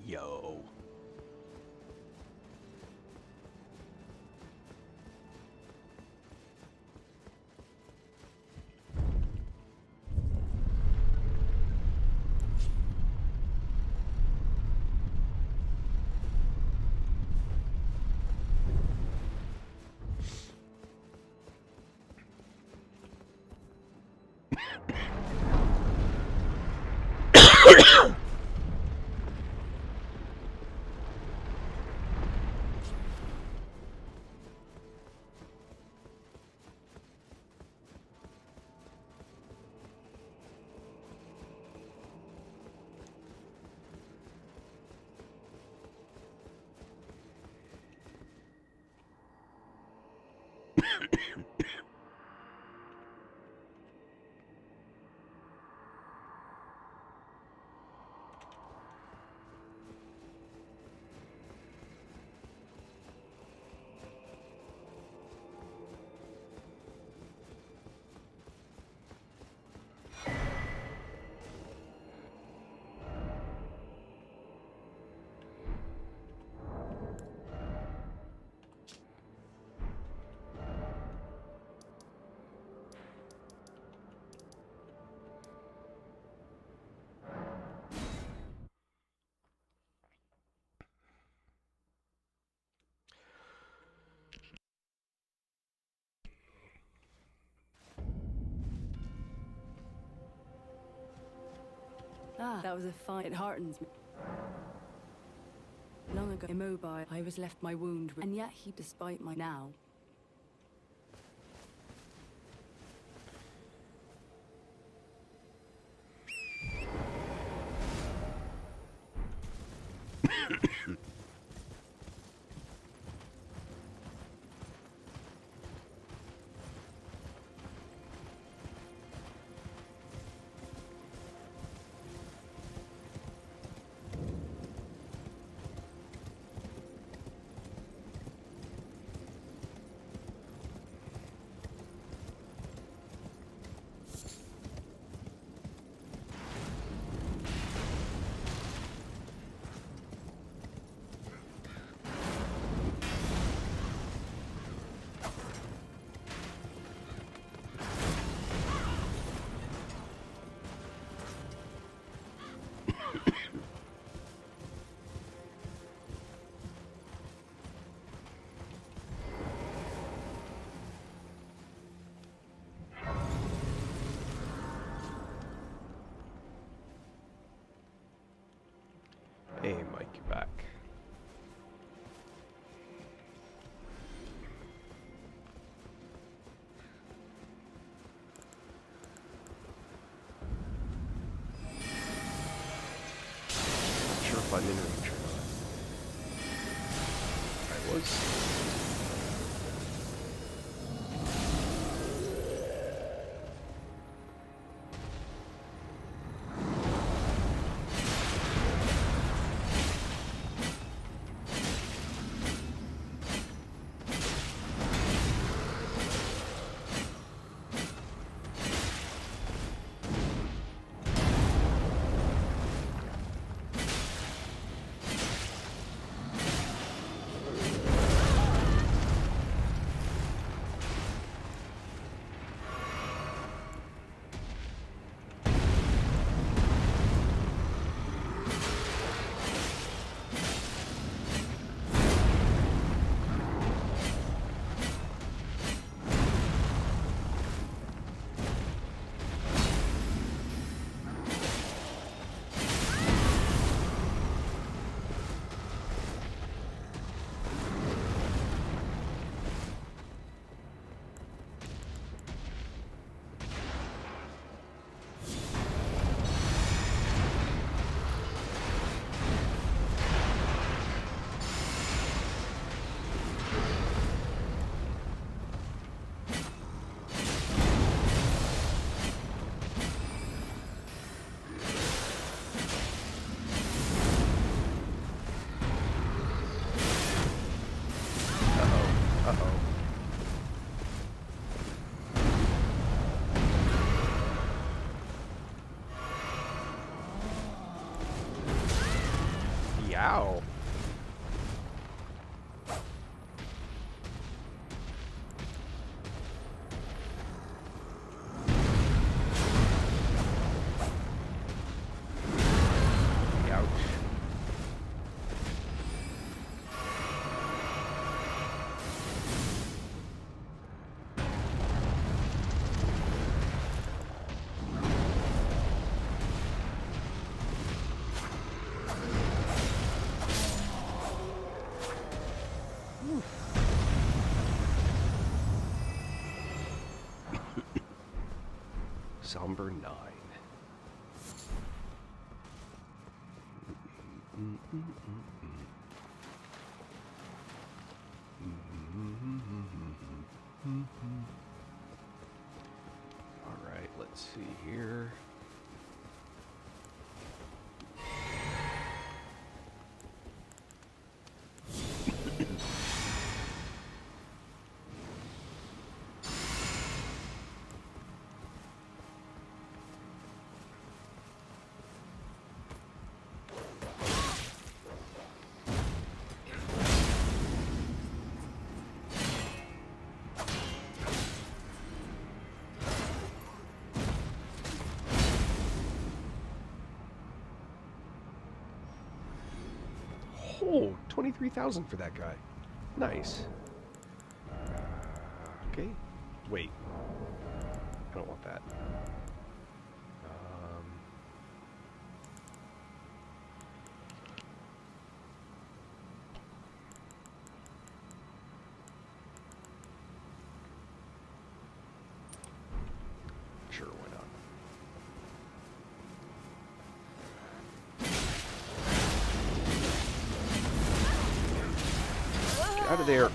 Yo. Ah, that was a fight. It heartens me. Long ago, immobile, I was left my wound, and yet he, despite my now. Hey, Mike, you back. Not sure if I'm in range or not. I was. Ow. Ouch. Somber 9. All right, let's see here. Oh, 23,000 for that guy. Nice. Okay. Wait. I don't want that. Sure, why not? Get out of there.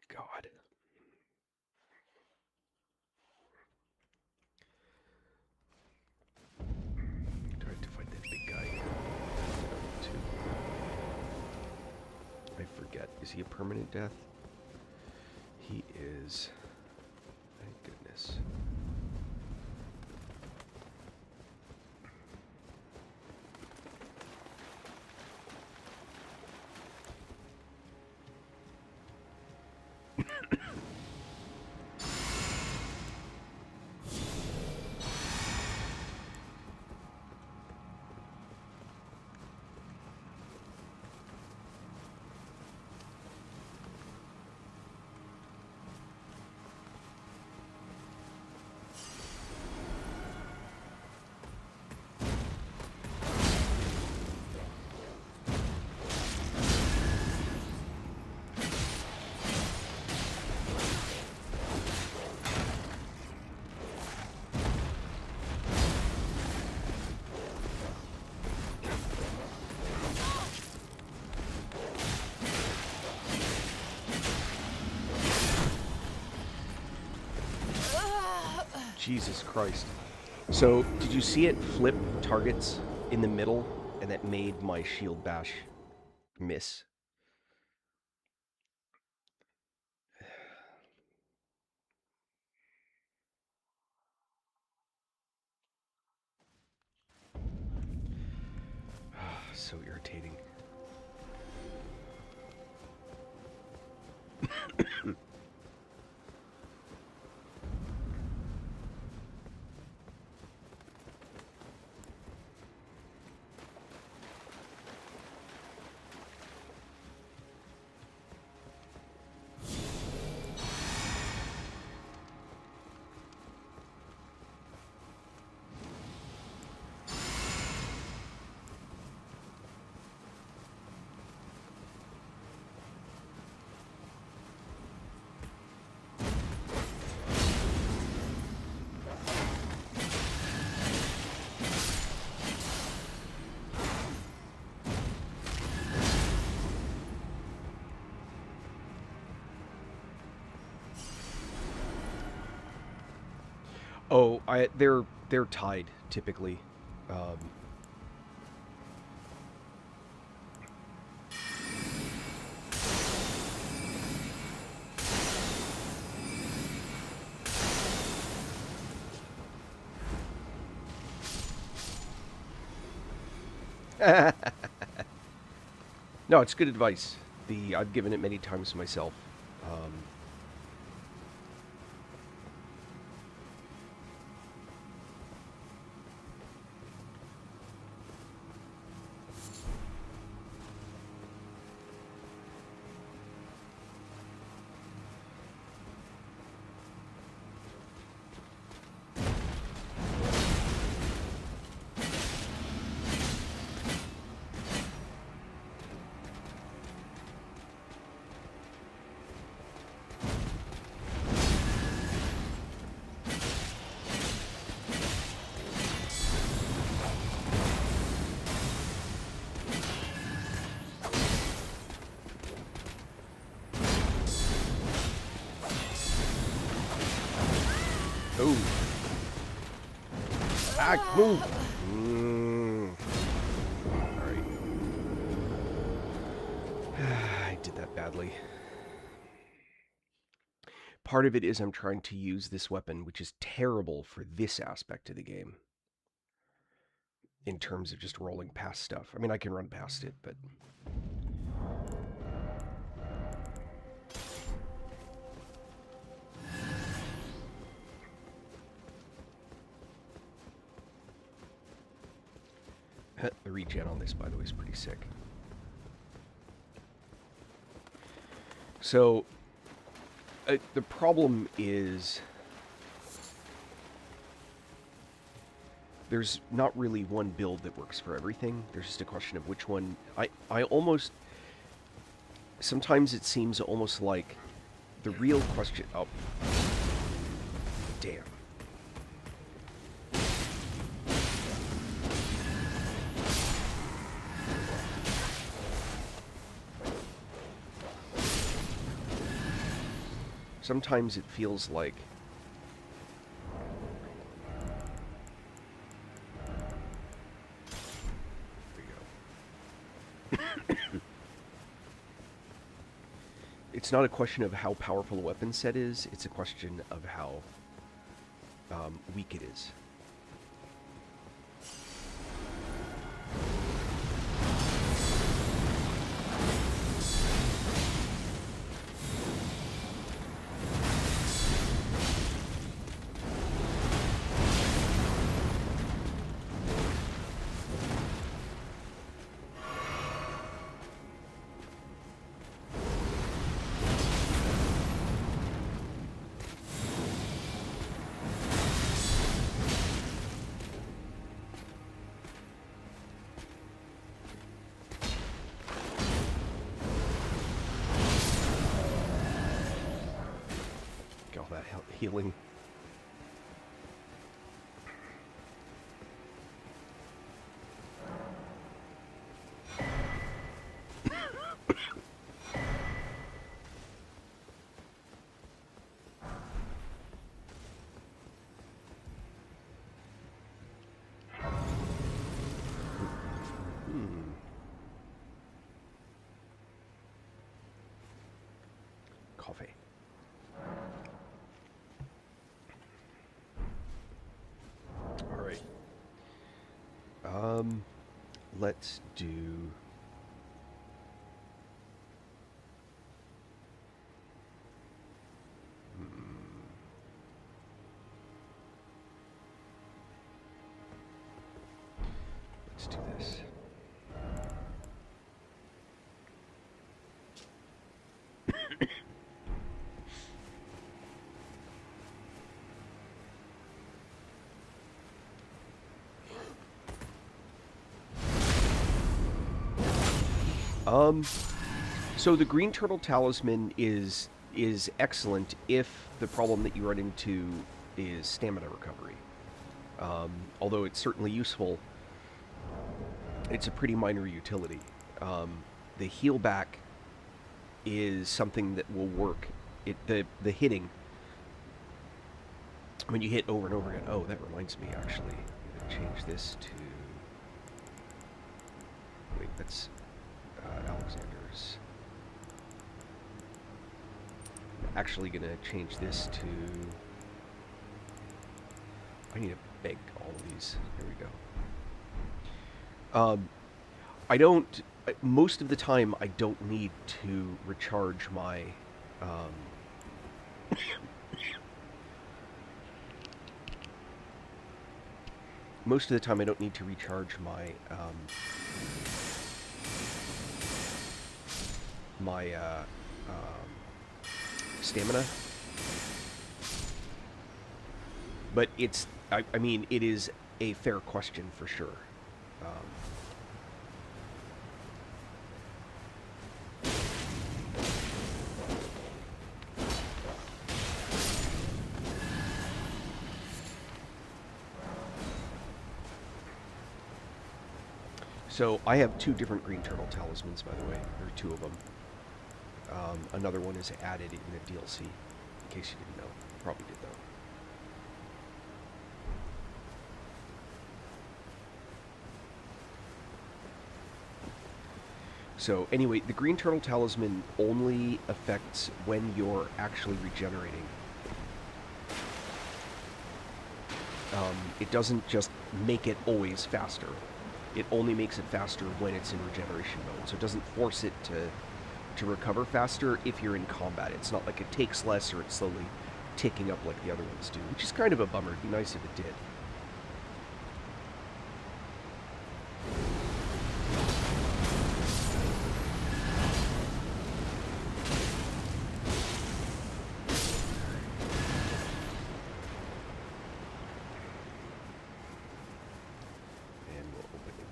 God. Tried to fight that big guy. I forget. Is he a permanent death? He is. Thank goodness. Jesus Christ. So, did you see it flip targets in the middle, and that made my shield bash miss? So irritating. Oh, they're tied typically. No, it's good advice. I've given it many times myself. Um, oh. Ah, move! Alright. I did that badly. Part of it is I'm trying to use this weapon, which is terrible for this aspect of the game. In terms of just rolling past stuff. I mean, I can run past it, but... The regen on this, by the way, is pretty sick. So, the problem is... There's not really one build that works for everything. There's just a question of which one... I almost... Sometimes it seems almost like the real question... Oh. Damn. Sometimes it feels like... It's not a question of how powerful a weapon set is, it's a question of how weak it is. Healing. Coffee. All right. Let's do... Let's do this. So the green turtle talisman is excellent if the problem that you run into is stamina recovery. Although it's certainly useful, it's a pretty minor utility. The heal back is something that will work. The hitting, when you hit over and over again. Oh, that reminds me, actually. I'm going to change this to... Wait, that's Alexander's. I'm actually going to change this to... I need to beg all of these. There we go. I don't. Most of the time, I don't need to recharge my. Um, most of the time, I don't need to recharge my my stamina. But it's. I mean, it is a fair question for sure. Um, So I have two different green turtle talismans, by the way. There are two of them. Another one is added in the DLC, in case you didn't know. Probably did, though. So anyway, the green turtle talisman only affects when you're actually regenerating. It doesn't just make it always faster. It only makes it faster when it's in regeneration mode. So it doesn't force it to recover faster if you're in combat. It's not like it takes less or it's slowly ticking up like the other ones do, which is kind of a bummer. It'd be nice if it did.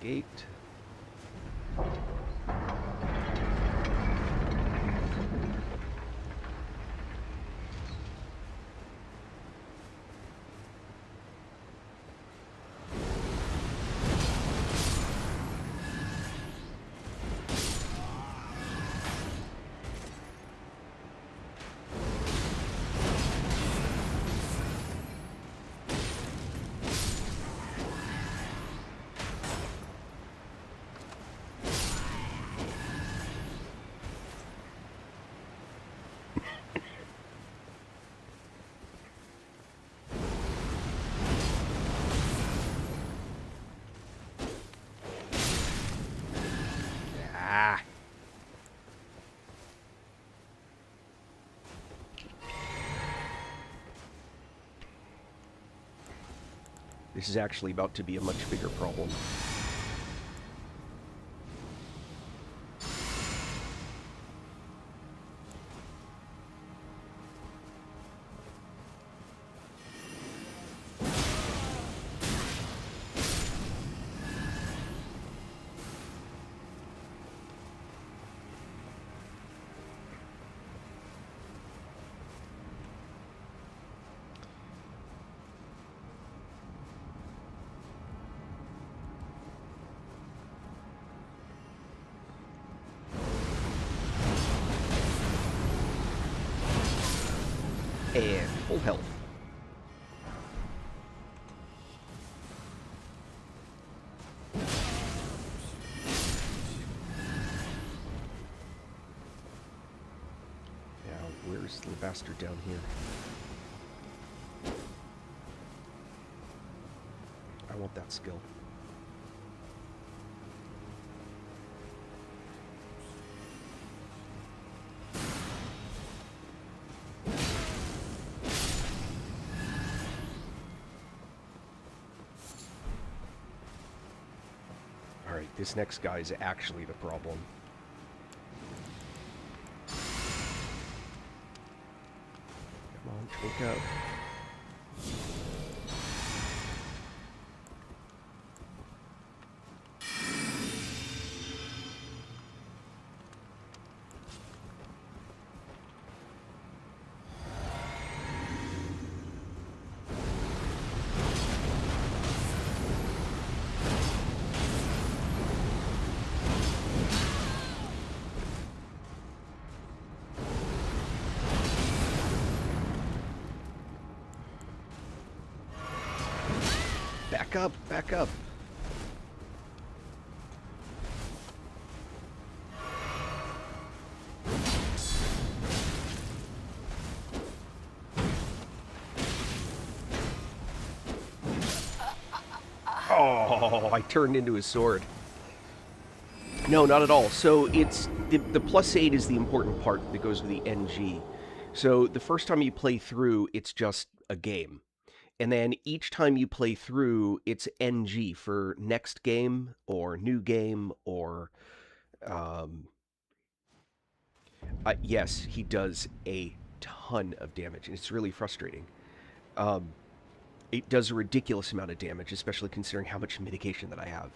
Gate. This is actually about to be a much bigger problem. And full health. Now, where's the bastard down here? I want that skill. Alright, this next guy is actually the problem. Come on, wake up. Back up, back up. Oh, I turned into his sword. No, not at all. So it's the +8 is the important part that goes with the NG. So the first time you play through, it's just a game. And then each time you play through, it's NG for next game or new game or um, yes, he does a ton of damage, and it's really frustrating. Um, it does a ridiculous amount of damage, especially considering how much mitigation that I have.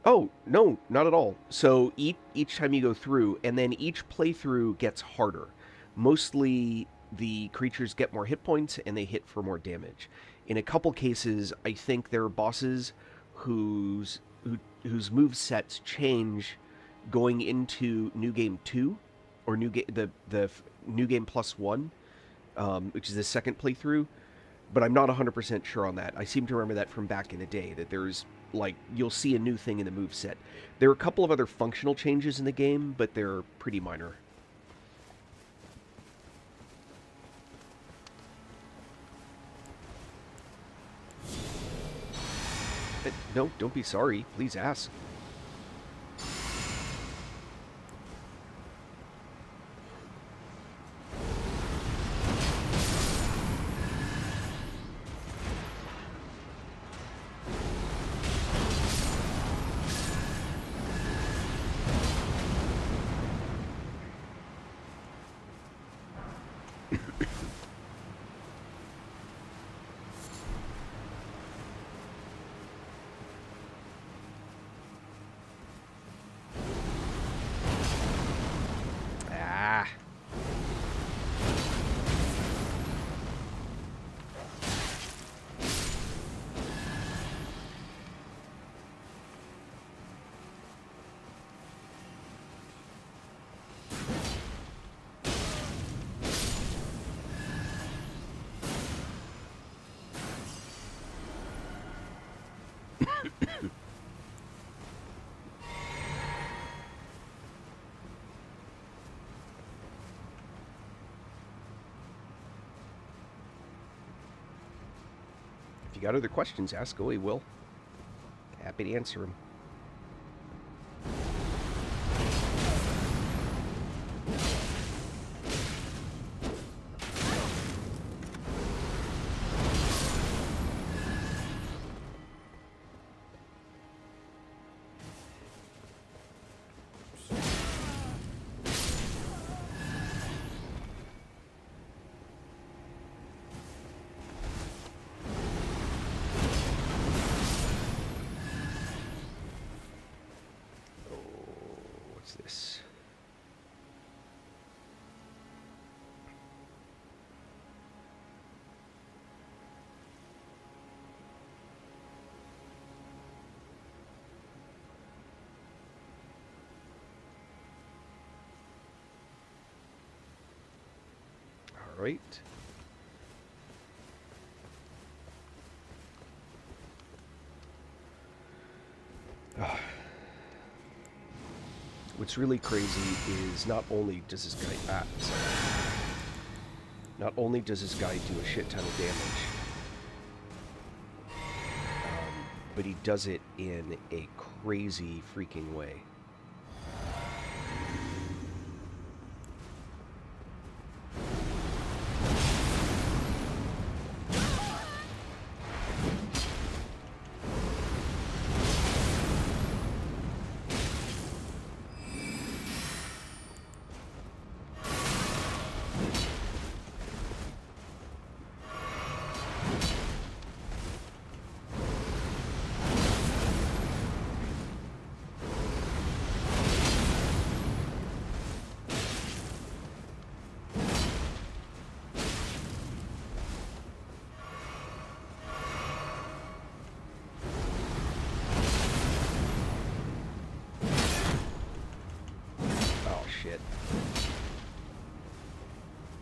Oh, no, not at all. So each time you go through, and then each playthrough gets harder. Mostly the creatures get more hit points and they hit for more damage. In a couple cases, I think there are bosses whose move sets change going into New Game 2 or the New Game +1, which is the second playthrough, but I'm not 100% sure on that. I seem to remember that from back in the day, that there's, like, you'll see a new thing in the move set. There are a couple of other functional changes in the game, but they're pretty minor. No, don't be sorry. Please ask. Ah. If you got other questions, ask away, Will. Happy to answer them. What's this? All right. What's really crazy is not only does this guy not only does this guy do a shit ton of damage, but he does it in a crazy freaking way.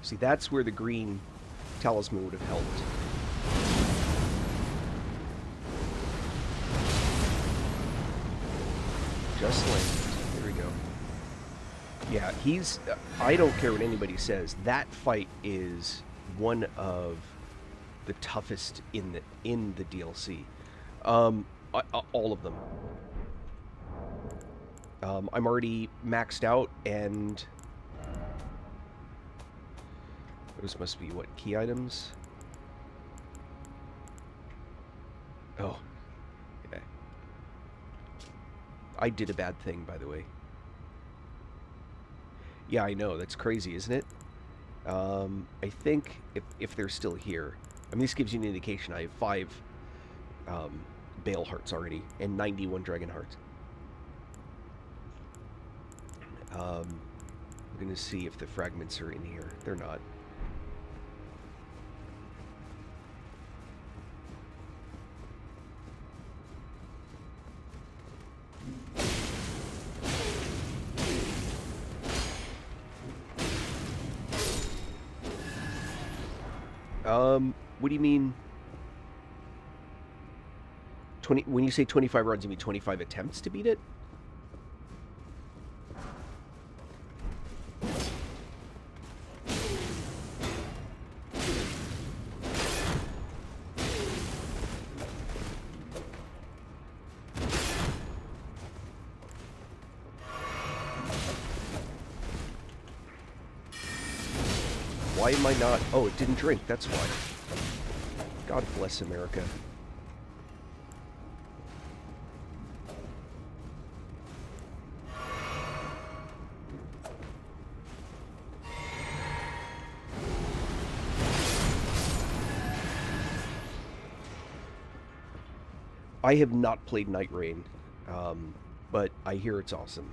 See, that's where the green talisman would have helped. Just landed. There we go. Yeah, he's... I don't care what anybody says. That fight is one of the toughest in the DLC. All of them. I'm already maxed out, and those must be, what, key items? Oh, okay. I did a bad thing, by the way. Yeah, I know. That's crazy, isn't it? I think if they're still here, I mean, this gives you an indication. I have 5 Bale Hearts already and 91 Dragon Hearts. I'm going to see if the fragments are in here. They're not. What do you mean? 20? When you say 25 runs, you mean 25 attempts to beat it? Why am I not? Oh, it didn't drink. That's why. God bless America. I have not played Night Rain, but I hear it's awesome.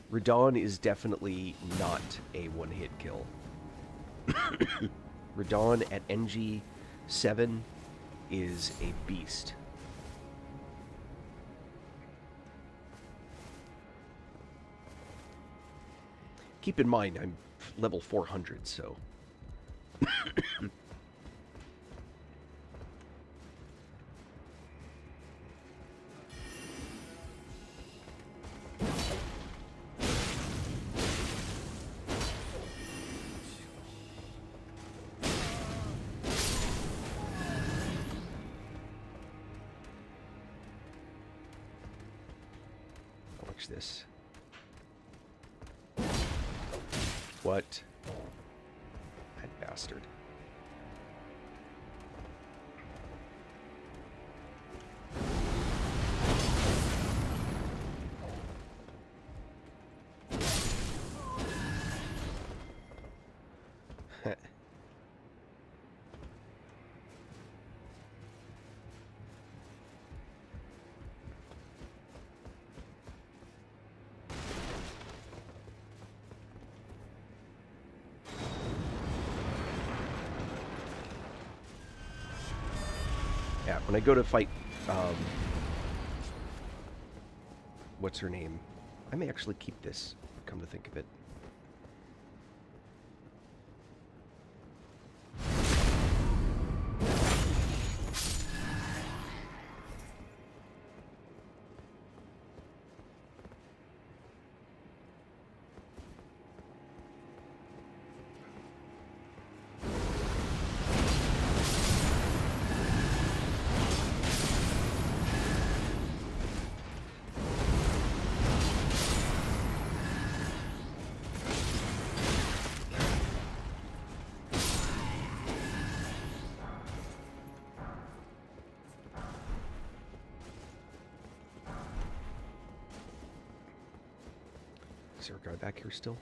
Radon is definitely not a one-hit kill. Radon at NG+8 is a beast. Keep in mind, I'm level 400, so... Watch this. What? That bastard. Yeah, when I go to fight, what's her name? I may actually keep this, come to think of it. Is there a guy back here still?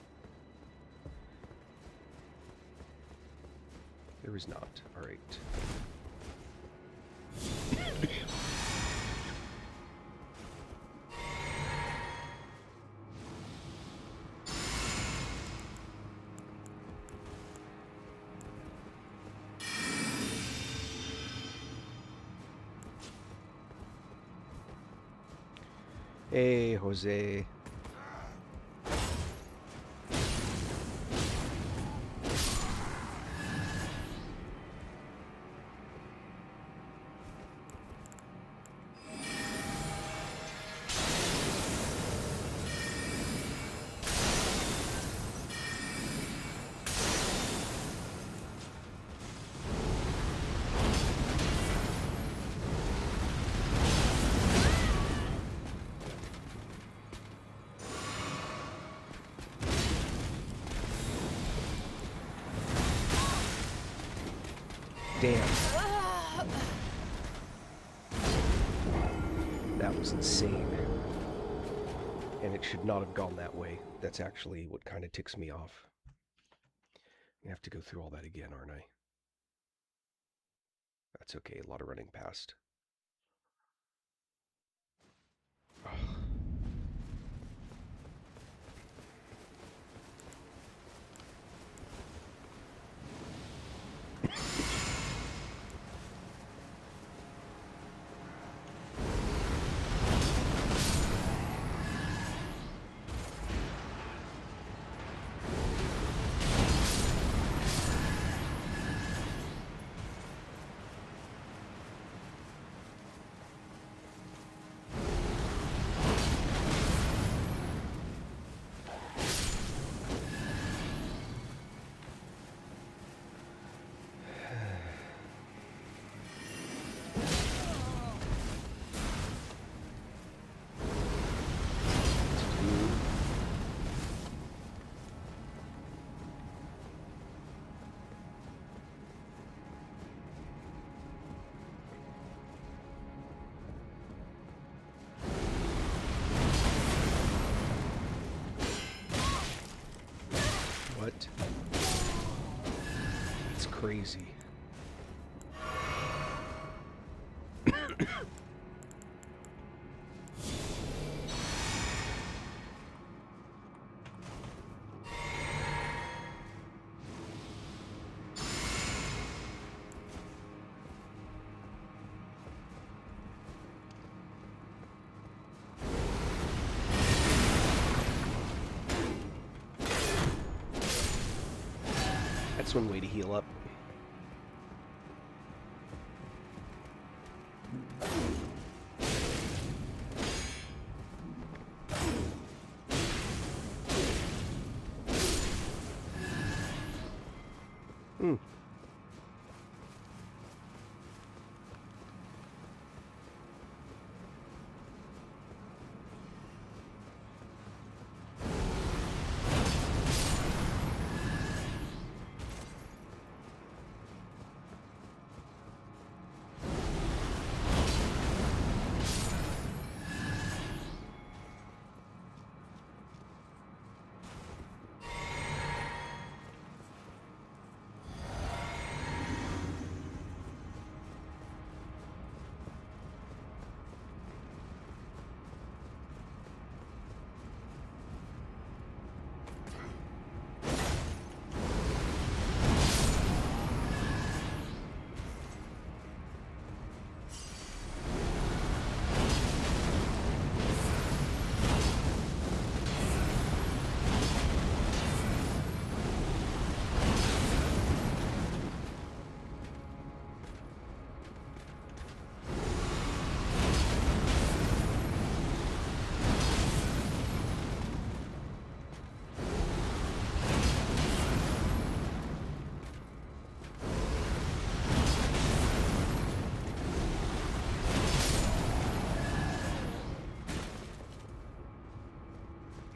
There is not. Alright. Hey, Jose. damn. That was insane. And it should not have gone that way. That's actually what kind of ticks me off. I have to go through all that again, aren't I? That's okay, a lot of running past. What? It's crazy. That's one way to heal up.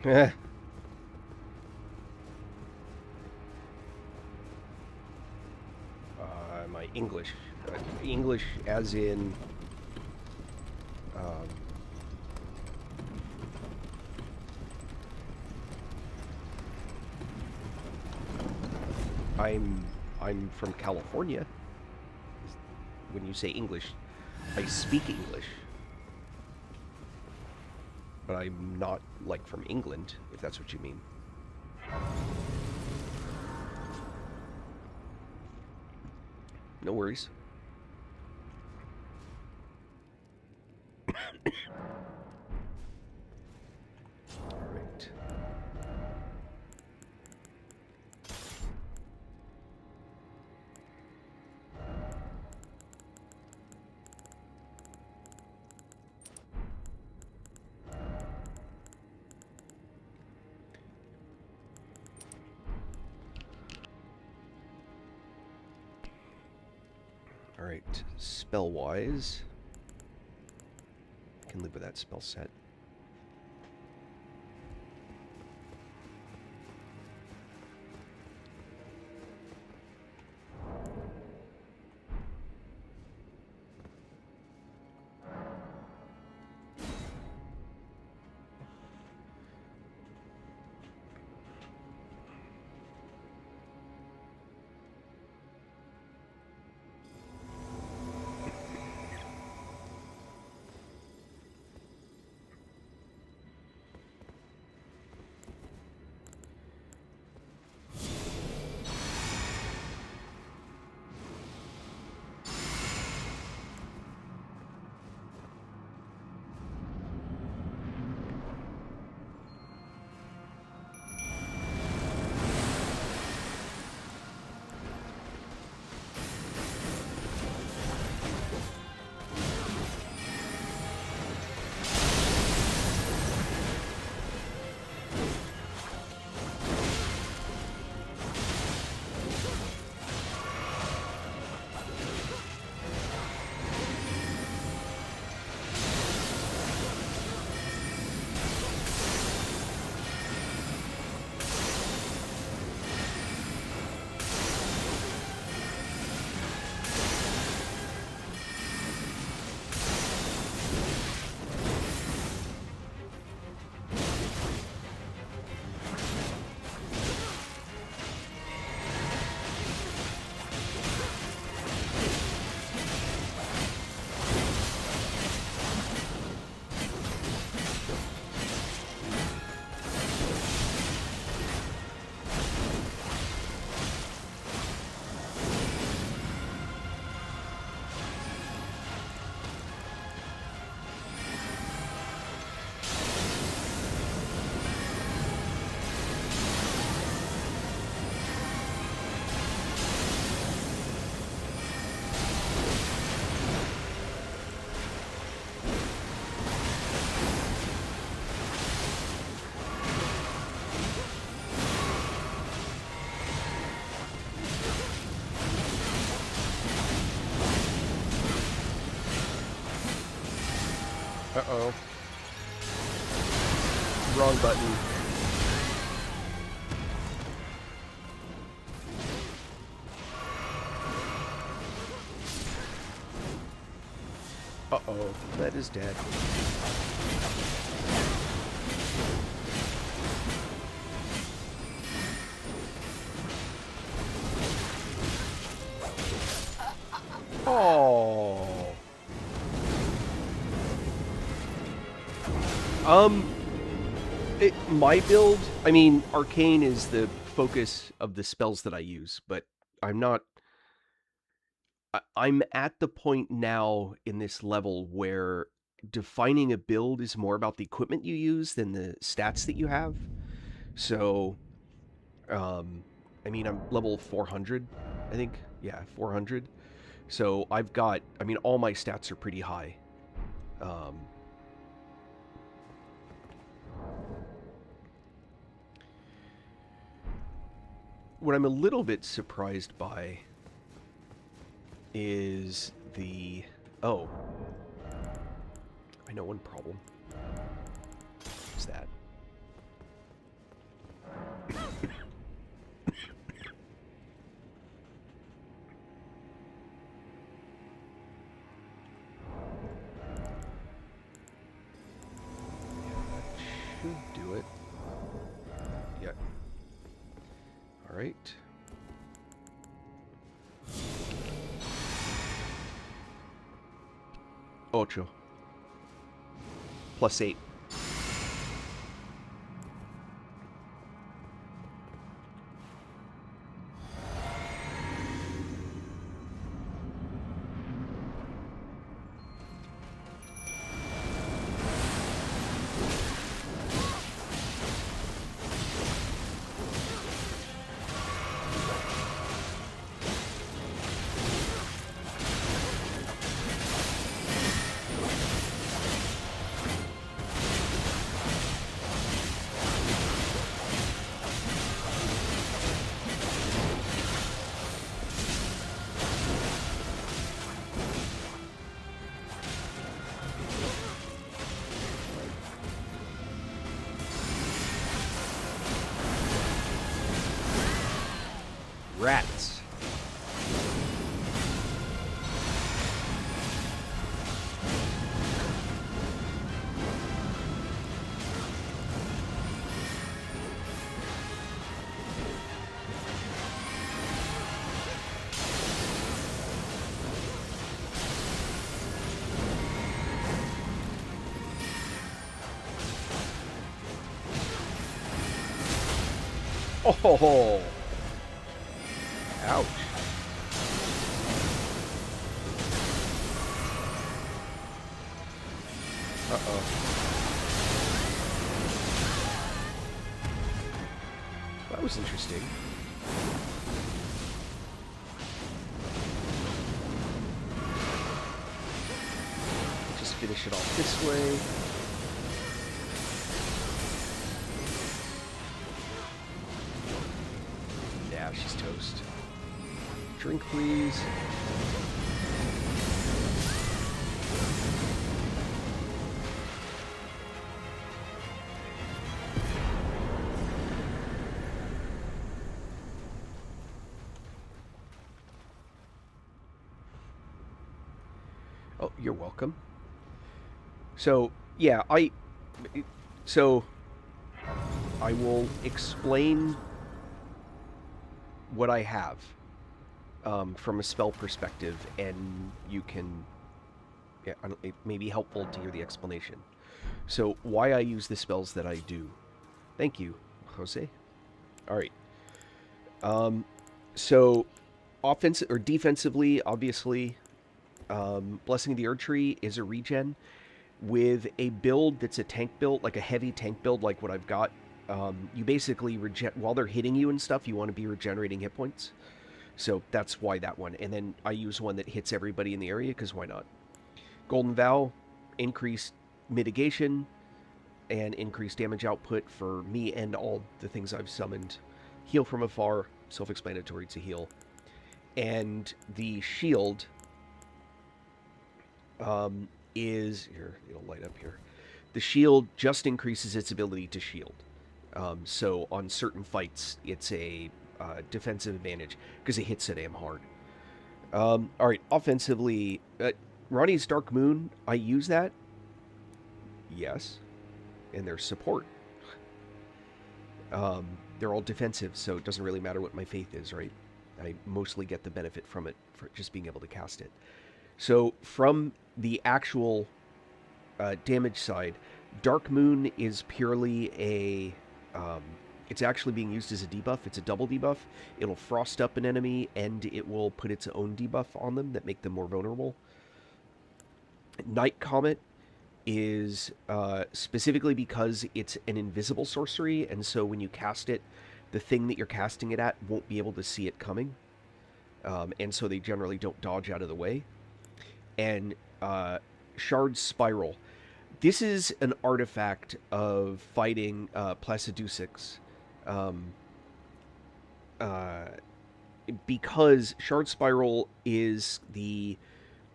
Eh. My English. English as in... Um, I'm from California. When you say English, I speak English. But I'm not, like, from England, if that's what you mean. No worries. Alright. Alright, spell-wise, I can live with that spell set. Uh-oh. Wrong button. Uh-oh. That is dead. Oh. My build, I mean, Arcane is the focus of the spells that I use, but I'm not... I'm at the point now in this level where defining a build is more about the equipment you use than the stats that you have. So, um, I mean, I'm level 400, I think. Yeah, 400. So I've got, I mean, all my stats are pretty high. Um, what I'm a little bit surprised by is the... Oh, I know one problem. Is that? Should do it. Yeah. All right. Ocho. +8. Rats. Oh, ouch. Uh-oh. That was interesting. Just finish it off this way. Yeah, she's toast. Drink, please. Oh, you're welcome. So, yeah, so I will explain what I have from a spell perspective, and you can... Yeah, it may be helpful to hear the explanation. So, why I use the spells that I do. Thank you, Jose. All right. So, offensive or defensively, obviously, Blessing of the Erdtree is a regen. With a build that's a tank build, like a heavy tank build, like what I've got, you basically while they're hitting you and stuff, you want to be regenerating hit points. So that's why that one. And then I use one that hits everybody in the area, because why not? Golden Vow, increased mitigation, and increased damage output for me and all the things I've summoned. Heal from afar, self-explanatory to heal. And the shield is here. It'll light up here. The shield just increases its ability to shield. So on certain fights, it's a defensive advantage because it hits so damn hard. All right, offensively, Ronnie's Dark Moon. I use that. Yes, and there's support. They're all defensive, so it doesn't really matter what my faith is, right? I mostly get the benefit from it for just being able to cast it. So from the actual damage side, Dark Moon is purely a... it's actually being used as a debuff. It's a double debuff. It'll frost up an enemy, and it will put its own debuff on them that make them more vulnerable. Night Comet is specifically because it's an invisible sorcery, and so when you cast it, the thing that you're casting it at won't be able to see it coming. And so they generally don't dodge out of the way. And Shard Spiral. This is an artifact of fighting Placidusix. Because Shard Spiral is the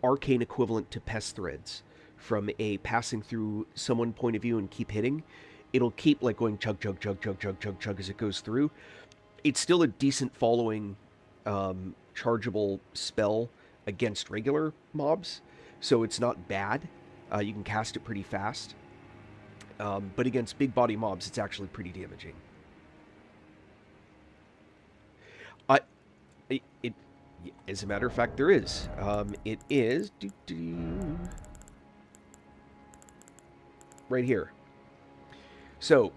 arcane equivalent to Pest Threads. From a passing through someone point of view and keep hitting, it'll keep like going chug, chug, chug, chug, chug, chug, chug as it goes through. It's still a decent following chargeable spell against regular mobs, so it's not bad. You can cast it pretty fast. But against big body mobs, it's actually pretty damaging. As a matter of fact, there is. It is... right here. So,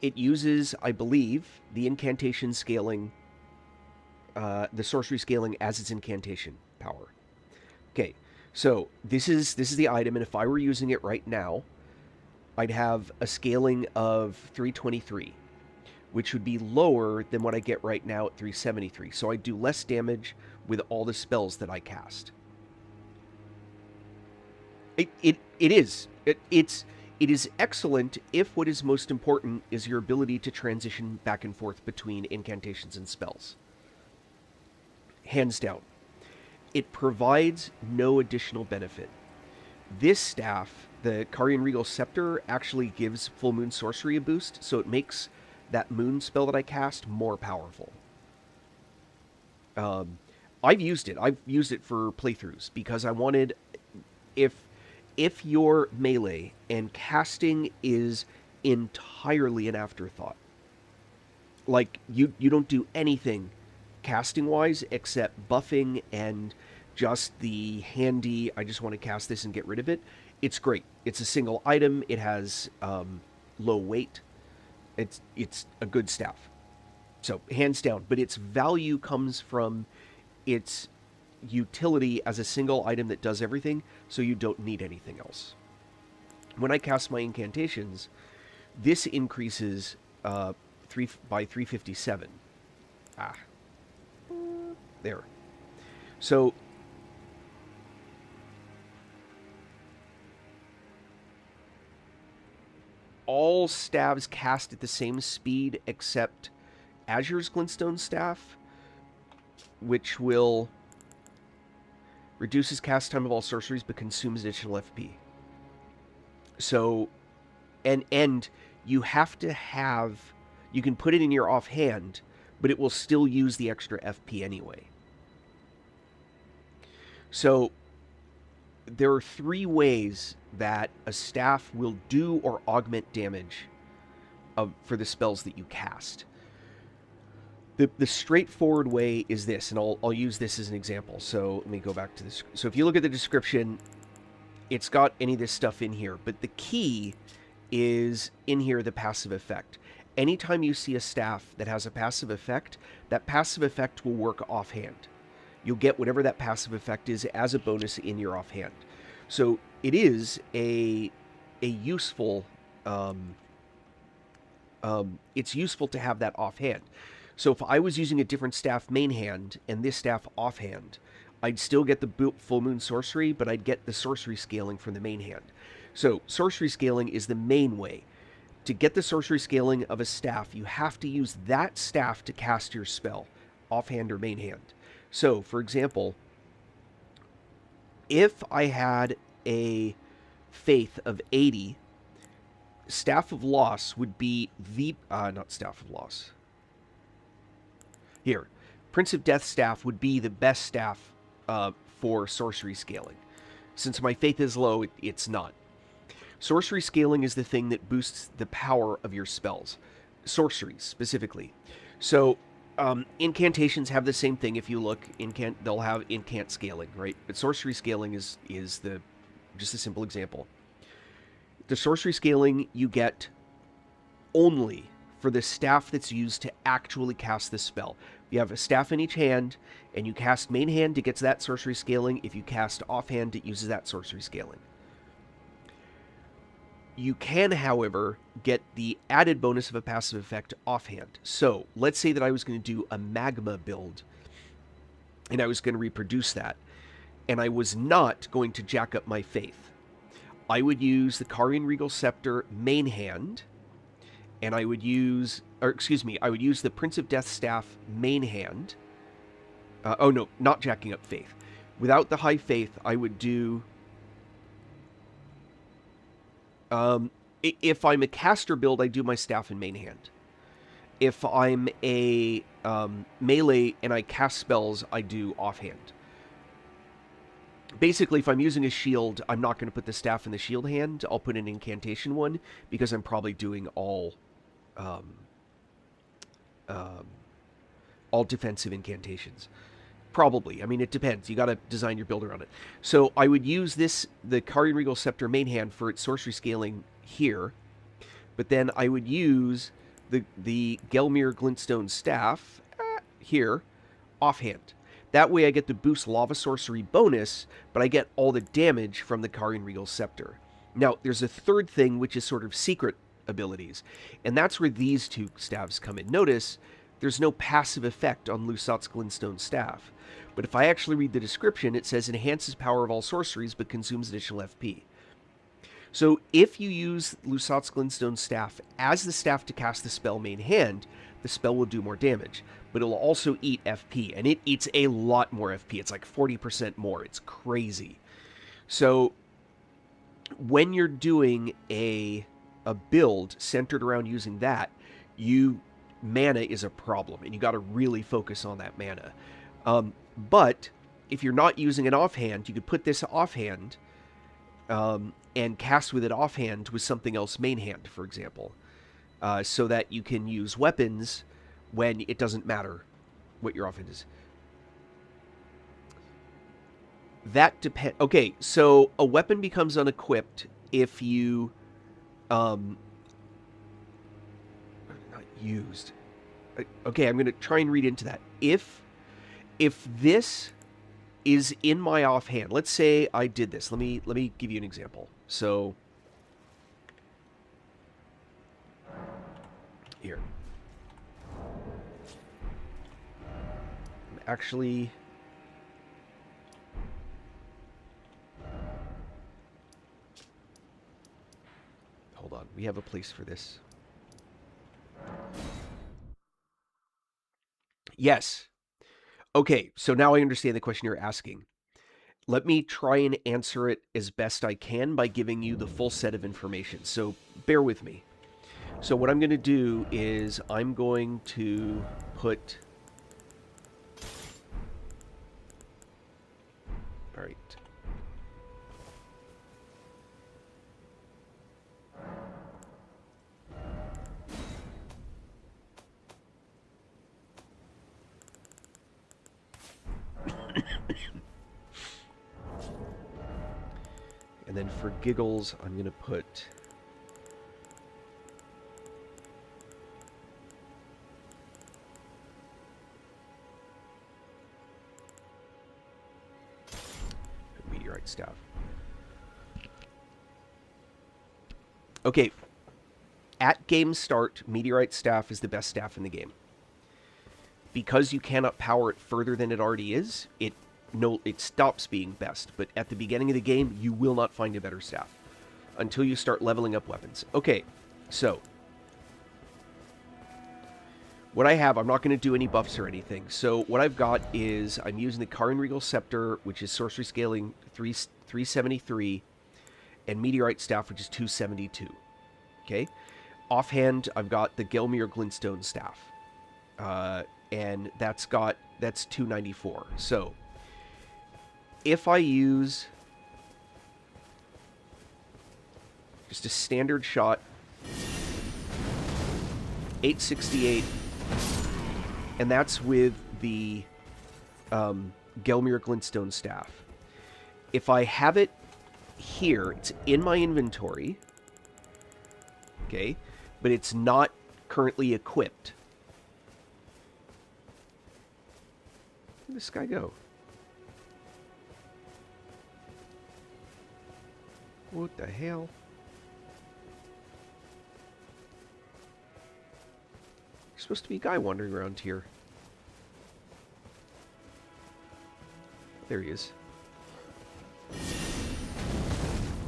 it uses, I believe, the incantation scaling, the sorcery scaling as its incantation power. Okay, so this is the item, and if I were using it right now, I'd have a scaling of 323, which would be lower than what I get right now at 373. So I do less damage with all the spells that I cast. It is excellent if what is most important is your ability to transition back and forth between incantations and spells. Hands down. It provides no additional benefit. This staff, the Carian Regal Scepter, actually gives Full Moon Sorcery a boost, so it makes that moon spell that I cast more powerful. I've used it. I've used it for playthroughs because I wanted... If your melee and casting is entirely an afterthought, like you don't do anything casting-wise except buffing and just the handy, I just want to cast this and get rid of it, it's great. It's a single item. It has low weight. It's a good staff. So, hands down. But its value comes from its utility as a single item that does everything, so you don't need anything else. When I cast my incantations, this increases by 357. There. So all staves cast at the same speed except Azure's Glintstone Staff, which will reduces cast time of all sorceries but consumes additional FP. So, and you have to have, you can put it in your offhand, but it will still use the extra FP anyway. So, there are 3 ways that a staff will do or augment damage for the spells that you cast. The straightforward way is this, and I'll use this as an example. So let me go back to this. So if you look at the description, it's got any of this stuff in here, but the key is in here, the passive effect. Anytime you see a staff that has a passive effect, that passive effect will work offhand. You'll get whatever that passive effect is as a bonus in your offhand. So it is a useful, it's useful to have that offhand. So if I was using a different staff main hand and this staff offhand, I'd still get the Full Moon Sorcery, but I'd get the sorcery scaling from the main hand. So sorcery scaling is the main way. To get the sorcery scaling of a staff, you have to use that staff to cast your spell, offhand or main hand. So, for example, If I had a faith of 80, Staff of Loss would be the... not Staff of Loss. Here. Prince of Death staff would be the best staff for sorcery scaling. Since my faith is low, it's not. Sorcery scaling is the thing that boosts the power of your spells. Sorceries, specifically. So, incantations have the same thing. If you look, they'll have incant scaling, right? But sorcery scaling is just a simple example. The sorcery scaling you get only for the staff that's used to actually cast the spell. You have a staff in each hand, and you cast main hand, it gets that sorcery scaling. If you cast offhand, it uses that sorcery scaling. You can, however, get the added bonus of a passive effect offhand. So, let's say that I was going to do a magma build, and I was going to reproduce that, and I was not going to jack up my faith. I would use the Carian Regal Scepter main hand, and I would use, I would use the Prince of Death Staff main hand. Oh no, not jacking up faith. Without the high faith, I would do... if I'm a caster build, I do my staff in main hand. If I'm a melee and I cast spells, I do offhand. Basically, if I'm using a shield, I'm not going to put the staff in the shield hand. I'll put an incantation one, because I'm probably doing all defensive incantations. Probably. I mean, it depends. You got to design your build around it. So I would use the Carian Regal Scepter main hand for its sorcery scaling here, but then I would use the Gelmir Glintstone Staff here, offhand. That way I get the boost Lava Sorcery bonus, but I get all the damage from the Carian Regal Scepter. Now, there's a third thing, which is sort of secret abilities, and that's where these two staves come in. Notice, there's no passive effect on Lusat's Glintstone Staff, but if I actually read the description, it says enhances power of all sorceries, but consumes additional FP. So if you use Lusat's Glintstone Staff as the staff to cast the spell main hand, the spell will do more damage, but it'll also eat FP, and it eats a lot more FP. It's like 40% more. It's crazy. So when you're doing a build centered around using that, mana is a problem, and you got to really focus on that mana. But if you're not using it offhand, you could put this offhand and cast with it offhand with something else main hand, for example, so that you can use weapons when it doesn't matter what your offhand is. That depends. Okay, so a weapon becomes unequipped if you not used. Okay, I'm going to try and read into that. If this is in my offhand, let's say I did this. Let me give you an example. So here, actually, hold on. We have a place for this. Yes. Okay, so now I understand the question you're asking. Let me try and answer it as best I can by giving you the full set of information. So bear with me. So what I'm going to do is I'm going to put... All right. And then for giggles, I'm going to put... meteorite staff. Okay. At game start, meteorite staff is the best staff in the game. Because you cannot power it further than it already is, it stops being best. But at the beginning of the game, you will not find a better staff until you start leveling up weapons. Okay, so what I have, I'm not going to do any buffs or anything. So what I've got is I'm using the Karin Regal Scepter, which is sorcery scaling 373, and Meteorite Staff, which is 272. Okay? Offhand, I've got the Gelmir Glintstone Staff. And that's 294. So if I use just a standard shot, 868, and that's with the Gelmir Glintstone Staff. If I have it here, it's in my inventory, okay, but it's not currently equipped. Where'd this guy go? What the hell? There's supposed to be a guy wandering around here. There he is.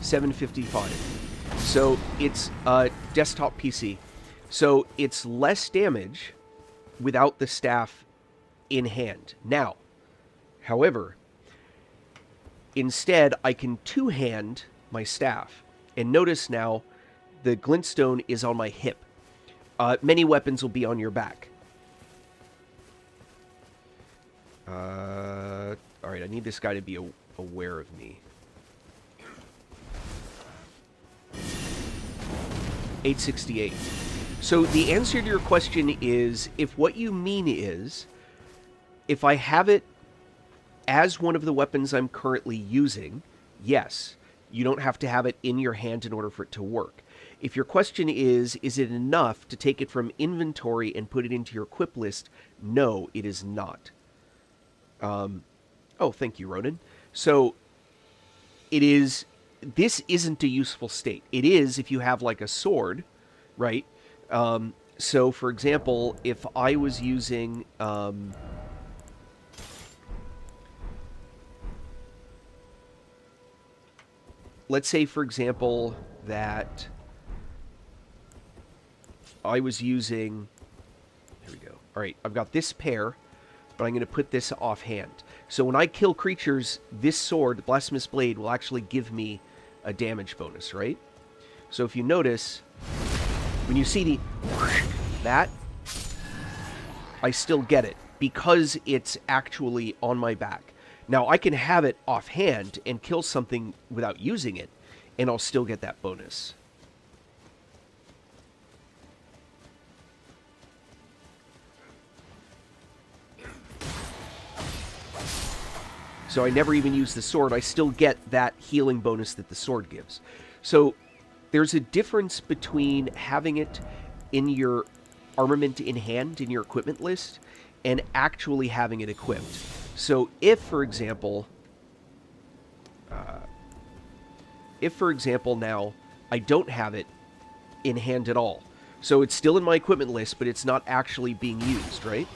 755. So it's a desktop PC. So it's less damage without the staff in hand. Now, however, instead I can two-hand my staff. And notice now the glintstone is on my hip. Many weapons will be on your back. Alright, I need this guy to be aware of me. 868. So the answer to your question is, if what you mean is, if I have it as one of the weapons I'm currently using, yes, you don't have to have it in your hand in order for it to work. If your question is it enough to take it from inventory and put it into your equip list? No, it is not. Oh, thank you, Ronan. So, this isn't a useful state. It is if you have, like, a sword, right? So, for example, if I was using, let's say, for example, that I was using... Here we go. All right, I've got this pair, but I'm going to put this offhand. So when I kill creatures, this sword, the Blasphemous Blade, will actually give me a damage bonus, right? So if you notice, when you see that, I still get it, because it's actually on my back. Now, I can have it offhand and kill something without using it, and I'll still get that bonus. So I never even use the sword. I still get that healing bonus that the sword gives. So there's a difference between having it in your armament in hand, in your equipment list, and actually having it equipped. So if, for example, now I don't have it in hand at all. So it's still in my equipment list, but it's not actually being used, right?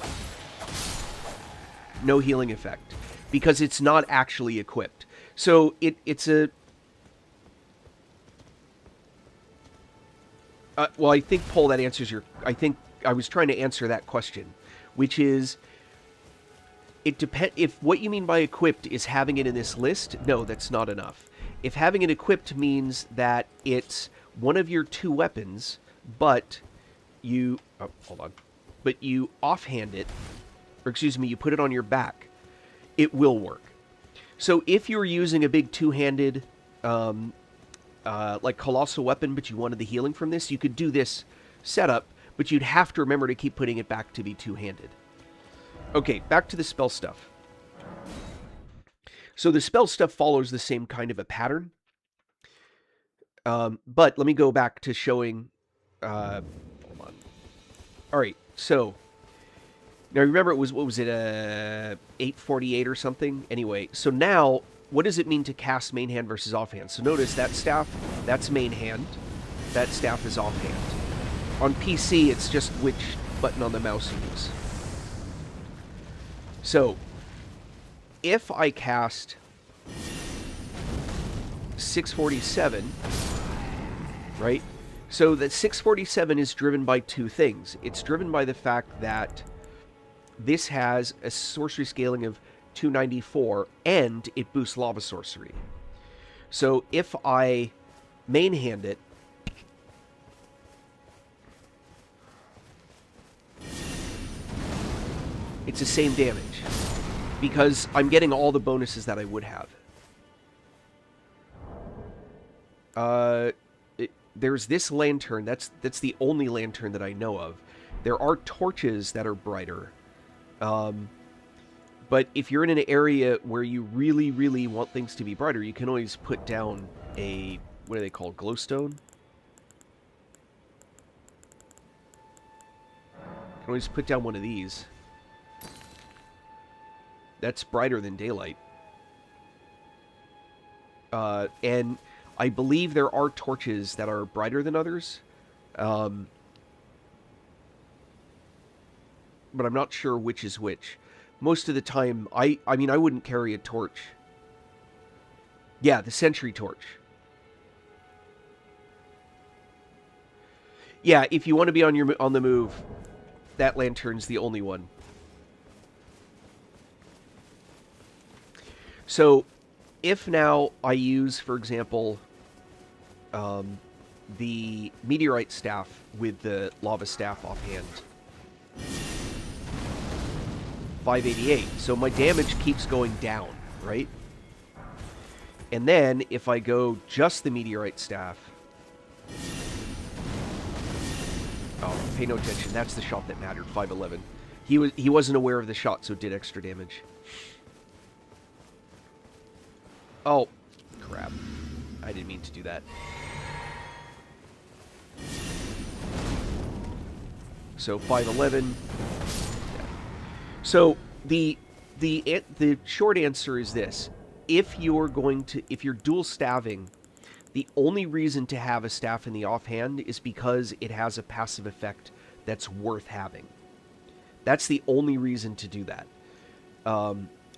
No healing effect. Because it's not actually equipped. So it's a... well, I think, Paul, that answers your... I think I was trying to answer that question, which is... It depends. If what you mean by equipped is having it in this list, no, that's not enough. If having it equipped means that it's one of your two weapons, but you... Oh, hold on. But you offhand it, or excuse me, you put it on your back, it will work. So if you're using a big two-handed, like colossal weapon, but you wanted the healing from this, you could do this setup, but you'd have to remember to keep putting it back to be two-handed. Okay, back to the spell stuff. So the spell stuff follows the same kind of a pattern. But let me go back to showing... hold on. Alright, so... Now, remember, it was, what was it, 848 or something? Anyway, so now, what does it mean to cast main hand versus offhand? So notice that staff, that's main hand. That staff is offhand. On PC, it's just which button on the mouse you use. So, if I cast 647, right, So the 647 is driven by two things. It's driven by the fact that this has a sorcery scaling of 294, and it boosts lava sorcery. So if I main hand it, it's the same damage, because I'm getting all the bonuses that I would have. There's this lantern. That's the only lantern that I know of. There are torches that are brighter. But if you're in an area where you really, really want things to be brighter, you can always put down a, what are they called, glowstone? You can always put down one of these. That's brighter than daylight. And I believe there are torches that are brighter than others. But I'm not sure which is which. Most of the time, I mean, I wouldn't carry a torch. Yeah, the sentry torch. Yeah, if you want to be on the move, that lantern's the only one. So, if now I use, for example, the meteorite staff with the lava staff offhand, 588. So my damage keeps going down, right? And then if I go just the meteorite staff, oh, pay no attention. That's the shot that mattered. 511. He wasn't aware of the shot, so it did extra damage. Oh, crap. I didn't mean to do that. So 511. So the short answer is this: if you're dual staving, the only reason to have a staff in the offhand is because it has a passive effect that's worth having. That's the only reason to do that.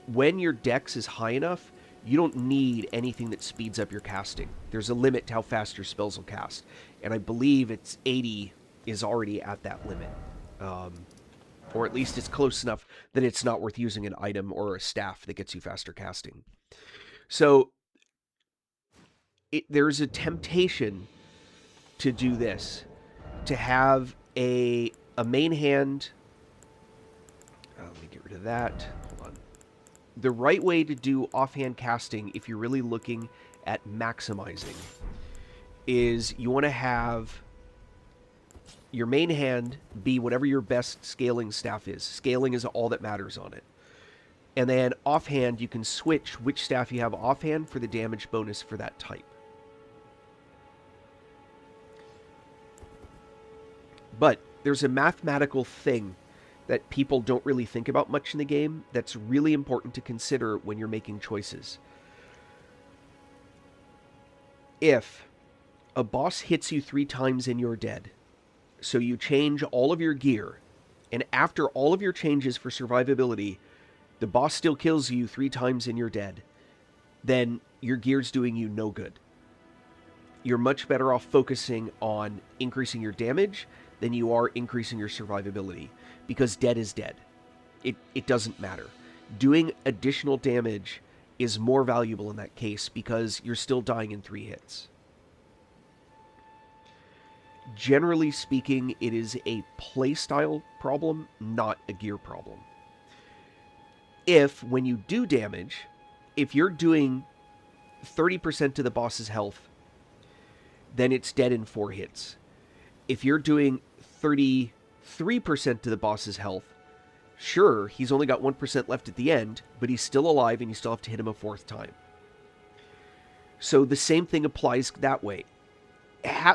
When your dex is high enough, you don't need anything that speeds up your casting. There's a limit to how fast your spells will cast, and I believe it's 80 is already at that limit. Or at least it's close enough that it's not worth using an item or a staff that gets you faster casting. So there's a temptation to do this, to have a main hand. Let me get rid of that. Hold on. The right way to do offhand casting, if you're really looking at maximizing, is you want to have your main hand be whatever your best scaling staff is. Scaling is all that matters on it. And then offhand, you can switch which staff you have offhand for the damage bonus for that type. But there's a mathematical thing that people don't really think about much in the game that's really important to consider when you're making choices. If a boss hits you 3 times and you're dead, so you change all of your gear, and after all of your changes for survivability, the boss still kills you 3 times and you're dead, then your gear's doing you no good. You're much better off focusing on increasing your damage than you are increasing your survivability, because dead is dead. It doesn't matter. Doing additional damage is more valuable in that case because you're still dying in 3 hits. Generally speaking, it is a playstyle problem, not a gear problem. If, when you do damage, if you're doing 30% to the boss's health, then it's dead in 4 hits. If you're doing 33% to the boss's health, sure, he's only got 1% left at the end, but he's still alive and you still have to hit him a 4th time. So the same thing applies that way.